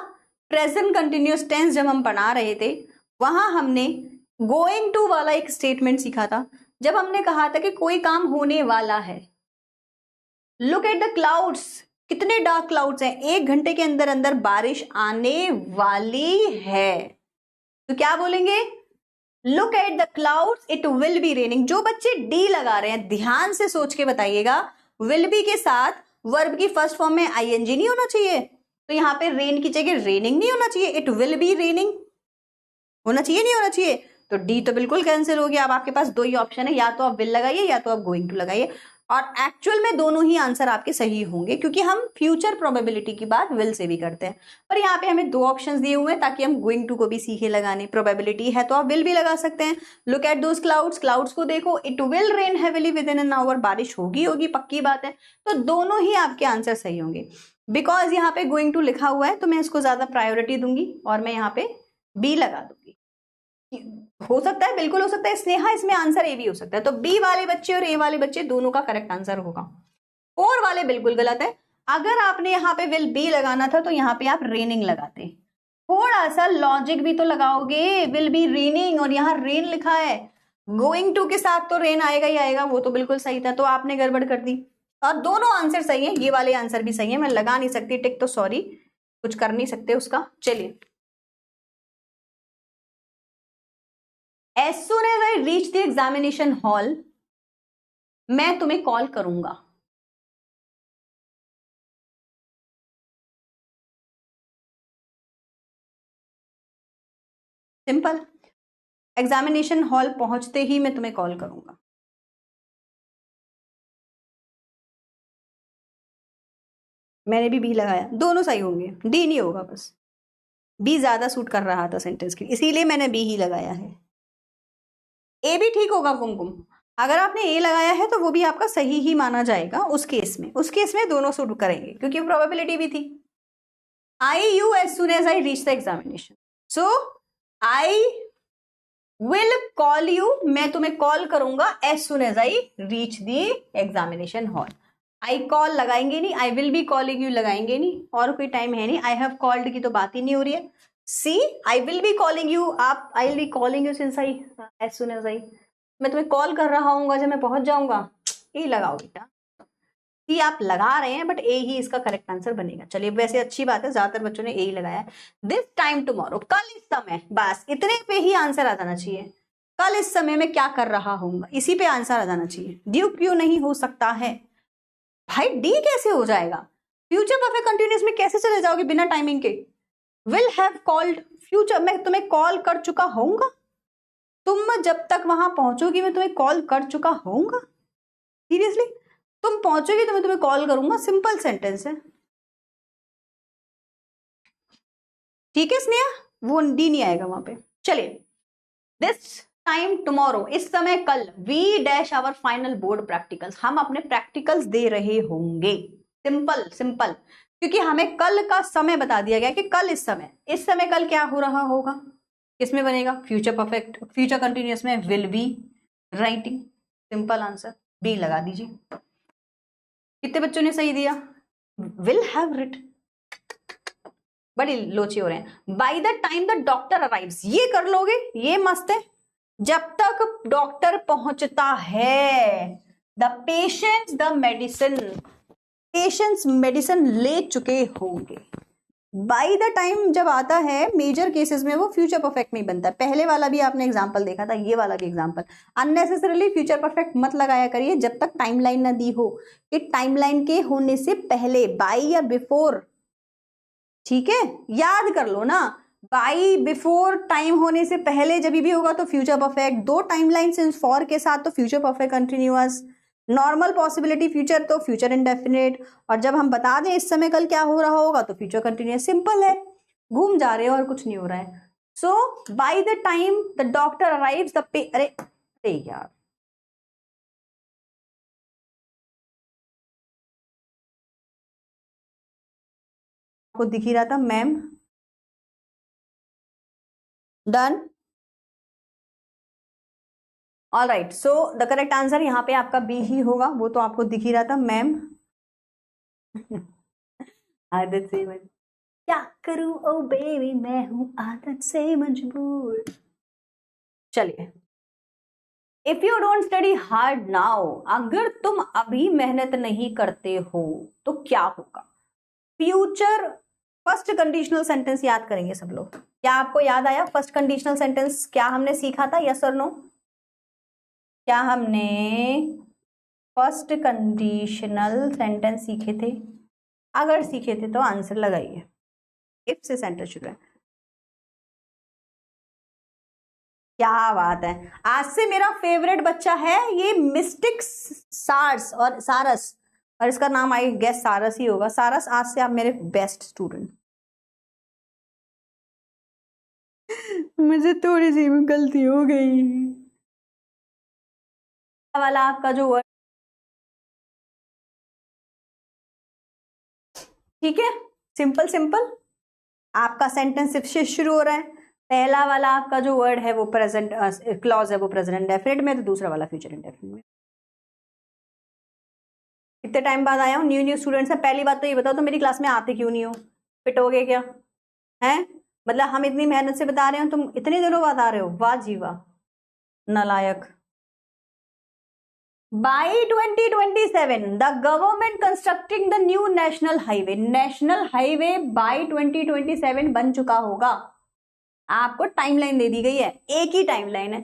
प्रेजेंट कंटिन्यूअस टेंस जब हम पढ़ा रहे थे वहां हमने गोइंग टू वाला एक स्टेटमेंट सीखा था, जब हमने कहा था कि कोई काम होने वाला है। लुक एट द क्लाउड्स, कितने डार्क क्लाउड्स हैं, 1 घंटे के अंदर अंदर बारिश आने वाली है, तो क्या बोलेंगे, look at the clouds it will be raining. जो बच्चे डी लगा रहे हैं ध्यान से सोच के बताइएगा, विल बी के साथ वर्ब की फर्स्ट फॉर्म में आईएनजी नहीं होना चाहिए, तो यहाँ पे रेन की जगह रेनिंग नहीं होना चाहिए, इट विल बी रेनिंग होना चाहिए, नहीं होना चाहिए, तो डी तो बिल्कुल कैंसिल हो गया। अब आपके पास दो ही ऑप्शन है, या तो आप विल लगाइए या तो आप गोइंग टू लगाइए, और एक्चुअल में दोनों ही आंसर आपके सही होंगे क्योंकि हम फ्यूचर प्रोबेबिलिटी की बात विल से भी करते हैं। पर यहाँ पे हमें 2 ऑप्शंस दिए हुए हैं ताकि हम गोइंग टू को भी सीखे लगाने, प्रोबेबिलिटी है तो आप विल भी लगा सकते हैं। Look at those clouds, clouds को देखो, it will rain heavily with in an hour, बारिश होगी होगी पक्की बात है, तो दोनों ही आपके आंसर सही होंगे। बिकॉज यहाँ पे गोइंग टू लिखा हुआ है तो मैं इसको ज्यादा प्रायोरिटी दूंगी और मैं यहाँ पे बी लगा दूंगी। हो सकता है, बिल्कुल हो सकता है स्नेहा इसमें आंसर ए भी हो सकता है, तो बी वाले बच्चे और ए वाले बच्चे दोनों का करेक्ट आंसर होगा। 4 वाले बिल्कुल गलत है, अगर आपने यहाँ पे विल बी लगाना था तो यहाँ पे आप रेनिंग लगाते, थोड़ा सा लॉजिक भी तो लगाओगे, विल बी रेनिंग और यहाँ रेन लिखा है, गोइंग टू के साथ तो रेन आएगा ही आएगा, वो तो बिल्कुल सही था, तो आपने गड़बड़ कर दी। और दोनों आंसर सही है, ये वाले आंसर भी सही है, मैं लगा नहीं सकती टिक, तो सॉरी कुछ कर नहीं सकते उसका। चलिए, as soon as I reach the examination hall मैं तुम्हें कॉल करूंगा। सिंपल, एग्जामिनेशन हॉल पहुंचते ही मैं तुम्हें कॉल करूंगा। मैंने भी बी लगाया, दोनों सही होंगे, डी नहीं होगा, बस बी ज्यादा सूट कर रहा था सेंटेंस के, इसीलिए मैंने बी ही लगाया है। ए भी ठीक होगा कुमकुम, अगर आपने ए लगाया है तो वो भी आपका सही ही माना जाएगा उस केस में, उस केस में दोनों सूट करेंगे क्योंकि प्रोबेबिलिटी भी थी। I you as soon as I reach the examination, so I will call you, मैं तुम्हें कॉल करूंगा as soon as I reach the examination hall. I call लगाएंगे नहीं, I will be calling you लगाएंगे नहीं, और कोई टाइम है नहीं, आई हैव कॉल्ड की तो बात ही नहीं हो रही है। See, I will be calling you, आप I will be calling you since I, as soon as I, मैं तुम्हें कॉल कर रहा हूँ जब मैं पहुंच जाऊंगा, ये लगाओ बेटा। सी आप लगा रहे हैं बट ए ही इसका करेक्ट आंसर बनेगा। चलिए वैसे अच्छी बात है, ज्यादातर बच्चों ने ए ही लगाया है। दिस टाइम टुमारो, कल इस समय, बस इतने पे ही आंसर आ जाना चाहिए। कल इस समय में क्या कर रहा हूँ, इसी पे आंसर आ जाना चाहिए। ड्यू क्यों नहीं हो सकता है भाई, डी कैसे हो जाएगा? फ्यूचर परफेक्ट कंटिन्यूअस में कैसे चले जाओगे बिना टाइमिंग के? विल हैव कॉल्ड, फ्यूचर मैं तुम्हें कॉल कर चुका होऊंगा, तुम जब तक वहां पहुंचोगी मैं तुम्हें कॉल कर चुका होऊंगा। सीरियसली, तुम पहुंचोगी तो मैं तुम्हें कॉल करूंगा, सिंपल सेंटेंस है। ठीक है स्नेहा, वो डी नहीं आएगा वहां पे। चलिए, दिस टाइम टुमारो, इस समय कल, we dash our final board practicals, हम अपने प्रैक्टिकल्स दे रहे होंगे। सिंपल सिंपल, क्योंकि हमें कल का समय बता दिया गया कि कल इस समय कल क्या हो रहा होगा, किसमें बनेगा? फ्यूचर परफेक्ट, फ्यूचर कंटिन्यूअस में will be writing. Simple answer B लगा दीजिए। कितने बच्चों ने सही दिया? विल हैव रिट, बड़ी लोची हो रहे हैं। By the time the doctor arrives, ये कर लोगे, ये मस्त है। जब तक डॉक्टर पहुंचता है, the patients the medicine, patients medicine ले चुके होंगे। बाय द टाइम जब आता है मेजर केसेस में वो फ्यूचर परफेक्ट नहीं बनता। पहले वाला भी आपने एग्जांपल देखा था, ये वाला भी एग्जांपल। अननेसेसरीली फ्यूचर परफेक्ट मत लगाया करिए जब तक टाइमलाइन ना दी हो, कि टाइमलाइन के होने से पहले, बाय या बिफोर। ठीक है, याद कर लो ना, बाई बिफोर टाइम होने से पहले जब भी होगा तो फ्यूचर परफेक्ट, दो टाइमलाइन सिंस फॉर के साथ तो future perfect continuous, normal possibility future तो फ्यूचर इंडेफिनिट, और जब हम बता दें इस समय कल क्या हो रहा होगा तो फ्यूचर कंटिन्यूअस। सिंपल है, घूम जा रहे हो और कुछ नहीं हो रहा है। So by the time the doctor arrives the पे, अरे अरे यार, आपको दिख ही रहा था ma'am. Done, all right, so the correct answer यहाँ पे आपका बी ही होगा, वो तो आपको दिख ही रहा था मैम। आदत से मजबूर, क्या करूं ओ बेबी, मैं हूं आदत से मजबूर। चलिए, if you don't study hard now, अगर तुम अभी मेहनत नहीं करते हो तो क्या होगा? फ्यूचर फर्स्ट कंडीशनल सेंटेंस याद करेंगे सब लोग। क्या आपको याद आया फर्स्ट कंडीशनल सेंटेंस क्या हमने सीखा था, यस और नो? क्या हमने फर्स्ट कंडीशनल सेंटेंस सीखे थे? अगर सीखे थे तो आंसर लगाइए। इफ से सेंटेंस शुरू है। क्या बात है, आज से मेरा फेवरेट बच्चा है ये मिस्टिक सार्स और सारस, और इसका नाम आई गेस सारस ही होगा। सारस, आज से आप मेरे बेस्ट स्टूडेंट। मुझे थोड़ी सी गलती हो गई वाला आपका जो वर्ड, ठीक है, सिंपल सिंपल, आपका सेंटेंस इफ से शुरू हो रहा है। पहला वाला आपका जो वर्ड है वो प्रेजेंट क्लॉज है, वो प्रेजेंट इंडेफिनिट में, तो दूसरा वाला फ्यूचर इंडेफिनिट में। कितने टाइम बाद आया हूँ, न्यू न्यू स्टूडेंट्स है। पहली बात तो ये बताओ तो मेरी क्लास में आते क्यों नहीं हो? फिट हो गए क्या? हैं, मतलब हम इतनी मेहनत से बता रहे हो, तुम इतने दिनों बाद आ रहे हो, वाह जी वाह, नालायक। By 2027 the government constructing the new national highway, national highway by 2027 बन चुका होगा। आपको टाइमलाइन दे दी गई है, एक ही टाइमलाइन है।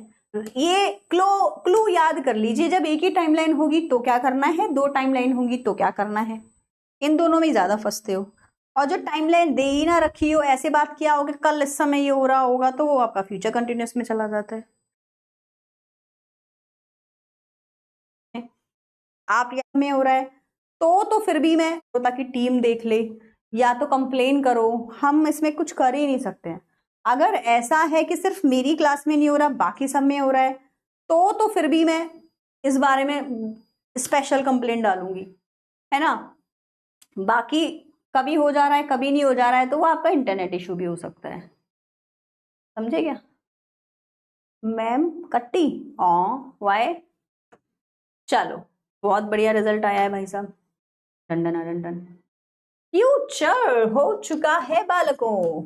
ये क्लू याद कर लीजिए, जब एक ही टाइमलाइन होगी तो क्या करना है, दो टाइमलाइन होगी तो क्या करना है, इन दोनों में ज्यादा फंसते हो। और जो टाइमलाइन दे ही ना रखी हो, ऐसे बात किया हो कि कल इस समय ये हो रहा होगा, तो वो आपका फ्यूचर कंटिन्यूअस में चला जाता है। आप या में हो रहा है तो फिर भी मैं तो, ताकि टीम देख ले, या तो कंप्लेन करो, हम इसमें कुछ कर ही नहीं सकते हैं। अगर ऐसा है कि सिर्फ मेरी क्लास में नहीं हो रहा बाकी सब में हो रहा है, तो फिर भी मैं इस बारे में स्पेशल कंप्लेन डालूंगी, है ना। बाकी कभी हो जा रहा है कभी नहीं हो जा रहा है, तो वो आपका इंटरनेट इशू भी हो सकता है, समझे क्या? मैम कट्टी, वाई, चलो बहुत बढ़िया रिजल्ट आया है भाई साहब। Done done done done. Future हो चुका है बालकों।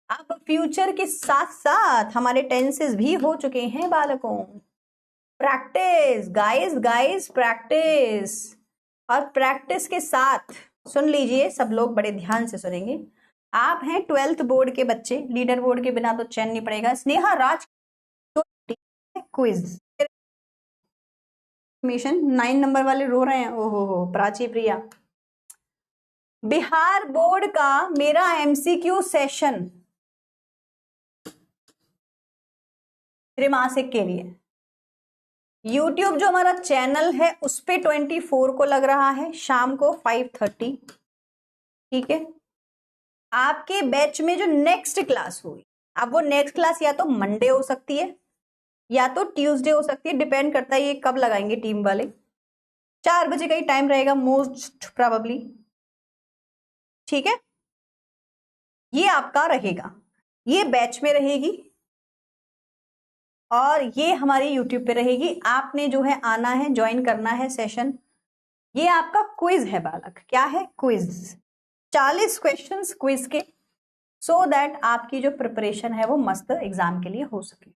अब फ्यूचर के साथ साथ हमारे टेंसेस भी हो चुके हैं बालकों। Practice guys guys practice. और प्रैक्टिस के साथ सुन लीजिए, सब लोग बड़े ध्यान से सुनेंगे। आप हैं 12th बोर्ड के बच्चे, लीडर बोर्ड के बिना तो चैन नहीं पड़ेगा। स्नेहा राज क्विज मिशन 9 नंबर वाले रो रहे हैं। ओहो हो प्राची प्रिया। बिहार बोर्ड का मेरा एमसीक्यू सेशन त्रिमासिक के लिए यूट्यूब जो हमारा चैनल है उस पे 24 को लग रहा है शाम को 5:30। ठीक है, आपके बैच में जो नेक्स्ट क्लास हुई, अब वो नेक्स्ट क्लास या तो मंडे हो सकती है या तो ट्यूसडे हो सकती है, डिपेंड करता है ये कब लगाएंगे टीम वाले। 4 बजे का ही टाइम रहेगा मोस्ट प्रोबेबली। ठीक है, ये आपका रहेगा, ये बैच में रहेगी और ये हमारी यूट्यूब पे रहेगी। आपने जो है आना है, ज्वाइन करना है सेशन। ये आपका क्विज है बालक। क्या है? क्विज। 40 क्वेश्चंस क्विज के, सो दैट आपकी जो प्रिपरेशन है वो मस्त एग्जाम के लिए हो सके।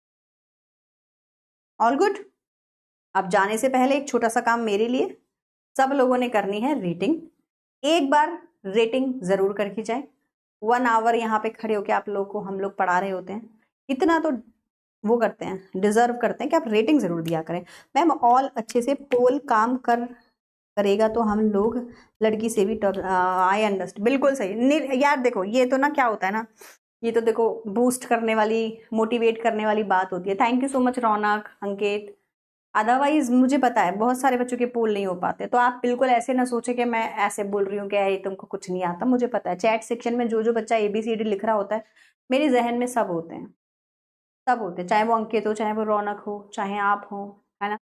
All good. अब जाने से पहले एक छोटा सा काम मेरे लिए, सब लोगों ने करनी है रेटिंग। एक बार रेटिंग जरूर करके जाए। 1 आवर यहाँ पे खड़े होके आप लोग को हम लोग पढ़ा रहे होते हैं, इतना तो वो करते हैं, डिजर्व करते हैं कि आप रेटिंग जरूर दिया करें। मैम ऑल अच्छे से पोल काम करेगा तो हम लोग लड़की से भी आई अंडरस्टैंड। बिल्कुल सही यार। देखो ये तो ना क्या होता है ना, ये तो देखो बूस्ट करने वाली, मोटिवेट करने वाली बात होती है। Thank you so much Raunak, Ankit. Otherwise मुझे पता है बहुत सारे बच्चों के पोल नहीं हो पाते, तो आप बिल्कुल ऐसे ना सोचे कि मैं ऐसे बोल रही हूँ कि तुमको कुछ नहीं आता। मुझे पता है चैट सेक्शन में जो जो बच्चा ABCD लिख रहा होता है मेरे जहन में सब होते हैं, सब होते हैं, चाहे वो अंकित हो, चाहे वो रौनक हो, चाहे आप हो, है ना।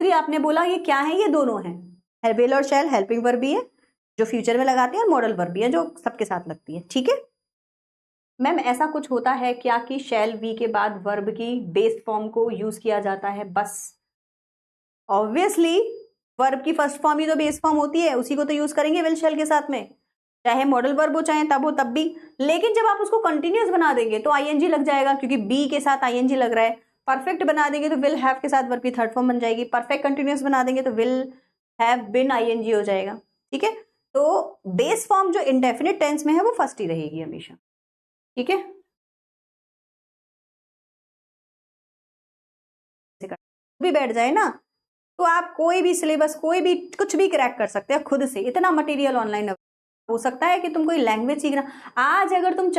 फिर आपने बोला ये क्या है? ये दोनों है, विल और शैल हेल्पिंग वर्ब भी है जो फ्यूचर में लगाते हैं और मॉडल वर्ब भी है जो सबके साथ लगती है। ठीक है मैम, ऐसा कुछ होता है क्या कि शैल वी के बाद वर्ब की बेस फॉर्म को यूज किया जाता है? बस ऑब्वियसली वर्ब की फर्स्ट फॉर्म ही तो बेस फॉर्म होती है, उसी को तो यूज करेंगे विल शैल के साथ में, चाहे मॉडल वर्ब हो चाहे तब हो तब भी। लेकिन जब आप उसको कंटिन्यूअस बना देंगे तो आईएनजी लग जाएगा, क्योंकि बी के साथ आईएनजी लग रहा है। परफेक्ट बना देंगे तो विल हैव के साथ वर्ब की थर्ड फॉर्म बन जाएगी। परफेक्ट कंटिन्यूअस बना देंगे तो विल हैव बिन आईएनजी हो जाएगा। ठीक है, तो बेस फॉर्म जो इंडेफिनिट टेंस में है वो फर्स्ट ही रहेगी हमेशा। ठीक है, भी बैठ जाए ना तो आप कोई भी सिलेबस, कोई भी कुछ भी क्रैक कर सकते हैं खुद से। इतना मटेरियल ऑनलाइन हो सकता है कि तुम कोई लैंग्वेज सीखना आज अगर तुम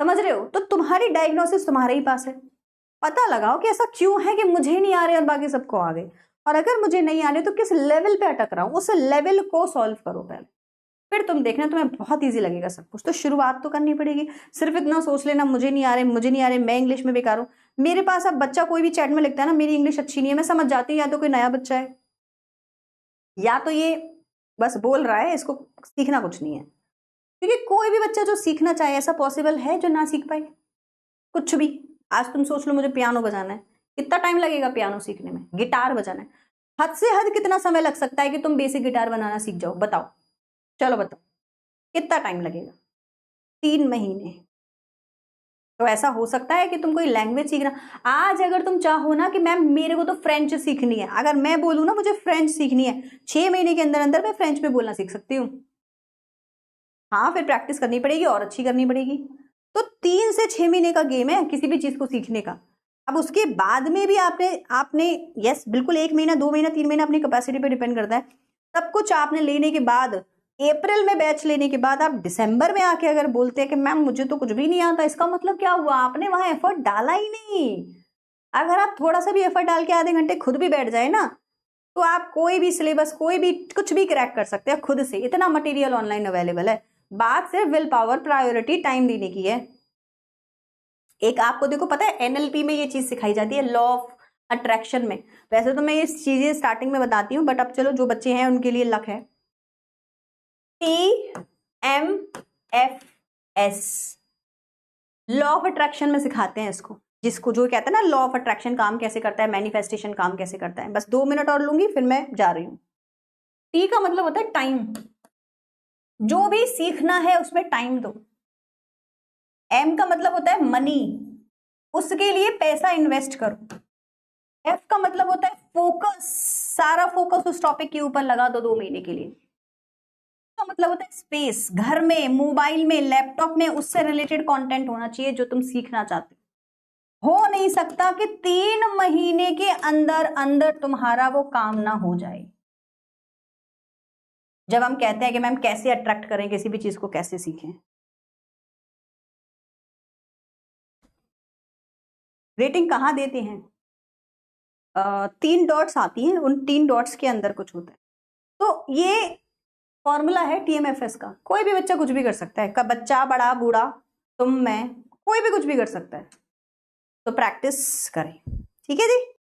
समझ रहे हो तो तुम्हारी डायग्नोसिस तुम्हारे ही पास है। पता लगाओ कि ऐसा क्यों है कि मुझे नहीं आ रहे और बाकी सबको आ गए, और अगर मुझे नहीं आ रहे तो किस लेवल पे अटक रहा हूं, उस लेवल को सॉल्व करो पहले, फिर तुम देखना तुम्हें बहुत इजी लगेगा सब कुछ। तो शुरुआत तो करनी पड़ेगी। सिर्फ इतना सोच लेना मुझे नहीं आ रहे, मुझे नहीं आ रहे, मैं इंग्लिश में बेकार हूं। मेरे पास अब बच्चा कोई भी चैट में लिखता है ना मेरी इंग्लिश अच्छी नहीं है, मैं समझ जाती हूँ या तो कोई नया बच्चा है या तो ये बस बोल रहा है, इसको सीखना कुछ नहीं है। क्योंकि कोई भी बच्चा जो सीखना चाहे ऐसा पॉसिबल है जो ना सीख पाए कुछ भी। आज तुम सोच लो मुझे पियानो बजाना है, कितना टाइम लगेगा पियानो सीखने में? गिटार बजाना है, हद से हद कितना समय लग सकता है कि तुम बेसिक गिटार बनाना सीख जाओ? बताओ, चलो बताओ कितना टाइम लगेगा? 3 महीने। तो ऐसा हो सकता है कि तुम कोई लैंग्वेज सीखना, आज अगर तुम चाहो ना कि मैम मेरे को तो फ्रेंच सीखनी है, अगर मैं बोलूँ ना मुझे फ्रेंच सीखनी है, 6 महीने के अंदर अंदर मैं फ्रेंच में बोलना सीख सकती हूँ। हाँ, फिर प्रैक्टिस करनी पड़ेगी और अच्छी करनी पड़ेगी। तो 3 से 6 महीने का गेम है किसी भी चीज को सीखने का। अब उसके बाद में भी आपने यस बिल्कुल 1 महीना 2 महीना 3 महीना अपनी कैपेसिटी पे डिपेंड करता है। सब कुछ आपने लेने के बाद, अप्रैल में बैच लेने के बाद आप दिसंबर में आके अगर बोलते हैं कि मैम मुझे तो कुछ भी नहीं आता, इसका मतलब क्या हुआ? आपने वहां एफर्ट डाला ही नहीं। अगर आप थोड़ा सा भी एफर्ट डाल के आधे घंटे खुद भी बैठ जाए ना तो आप कोई भी सिलेबस, कोई भी कुछ भी क्रैक कर सकते हैं खुद से। इतना मटेरियल ऑनलाइन अवेलेबल है। बात सिर्फ विल पावर, प्रायोरिटी, टाइम देने की है। एक आपको देखो पता है NLP में ये चीज सिखाई जाती है, लॉ ऑफ अट्रैक्शन में। वैसे तो मैं ये चीजें स्टार्टिंग में बताती हूँ, बट अब चलो जो बच्चे हैं उनके लिए लक है। TMFS लॉ ऑफ अट्रैक्शन में सिखाते हैं इसको, जिसको जो कहते हैं ना लॉ ऑफ अट्रैक्शन काम कैसे करता है, मैनिफेस्टेशन काम कैसे करता है। बस 2 मिनट और लूंगी फिर मैं जा रही हूँ। टी का मतलब होता है टाइम, जो भी सीखना है उसमें टाइम दो। एम का मतलब होता है मनी, उसके लिए पैसा इन्वेस्ट करो। एफ का मतलब होता है फोकस, सारा फोकस उस टॉपिक के ऊपर लगा दो 2 महीने के लिए। का मतलब होता है स्पेस, घर में, मोबाइल में, लैपटॉप में उससे रिलेटेड कंटेंट होना चाहिए जो तुम सीखना चाहते हो नहीं सकता कि 3 महीने के अंदर अंदर तुम्हारा वो काम ना हो जाए। जब हम कहते हैं कि मैम कैसे अट्रैक्ट करें किसी भी चीज को, कैसे सीखें, रेटिंग कहाँ देते हैं? 3 डॉट्स आती हैं, उन 3 डॉट्स के अंदर कुछ होता है। तो ये फॉर्मूला है TMFS का, कोई भी बच्चा कुछ भी कर सकता है, बच्चा, बड़ा, बूढ़ा, तुम, मैं, कोई भी कुछ भी कर सकता है। तो प्रैक्टिस करें, ठीक है जी।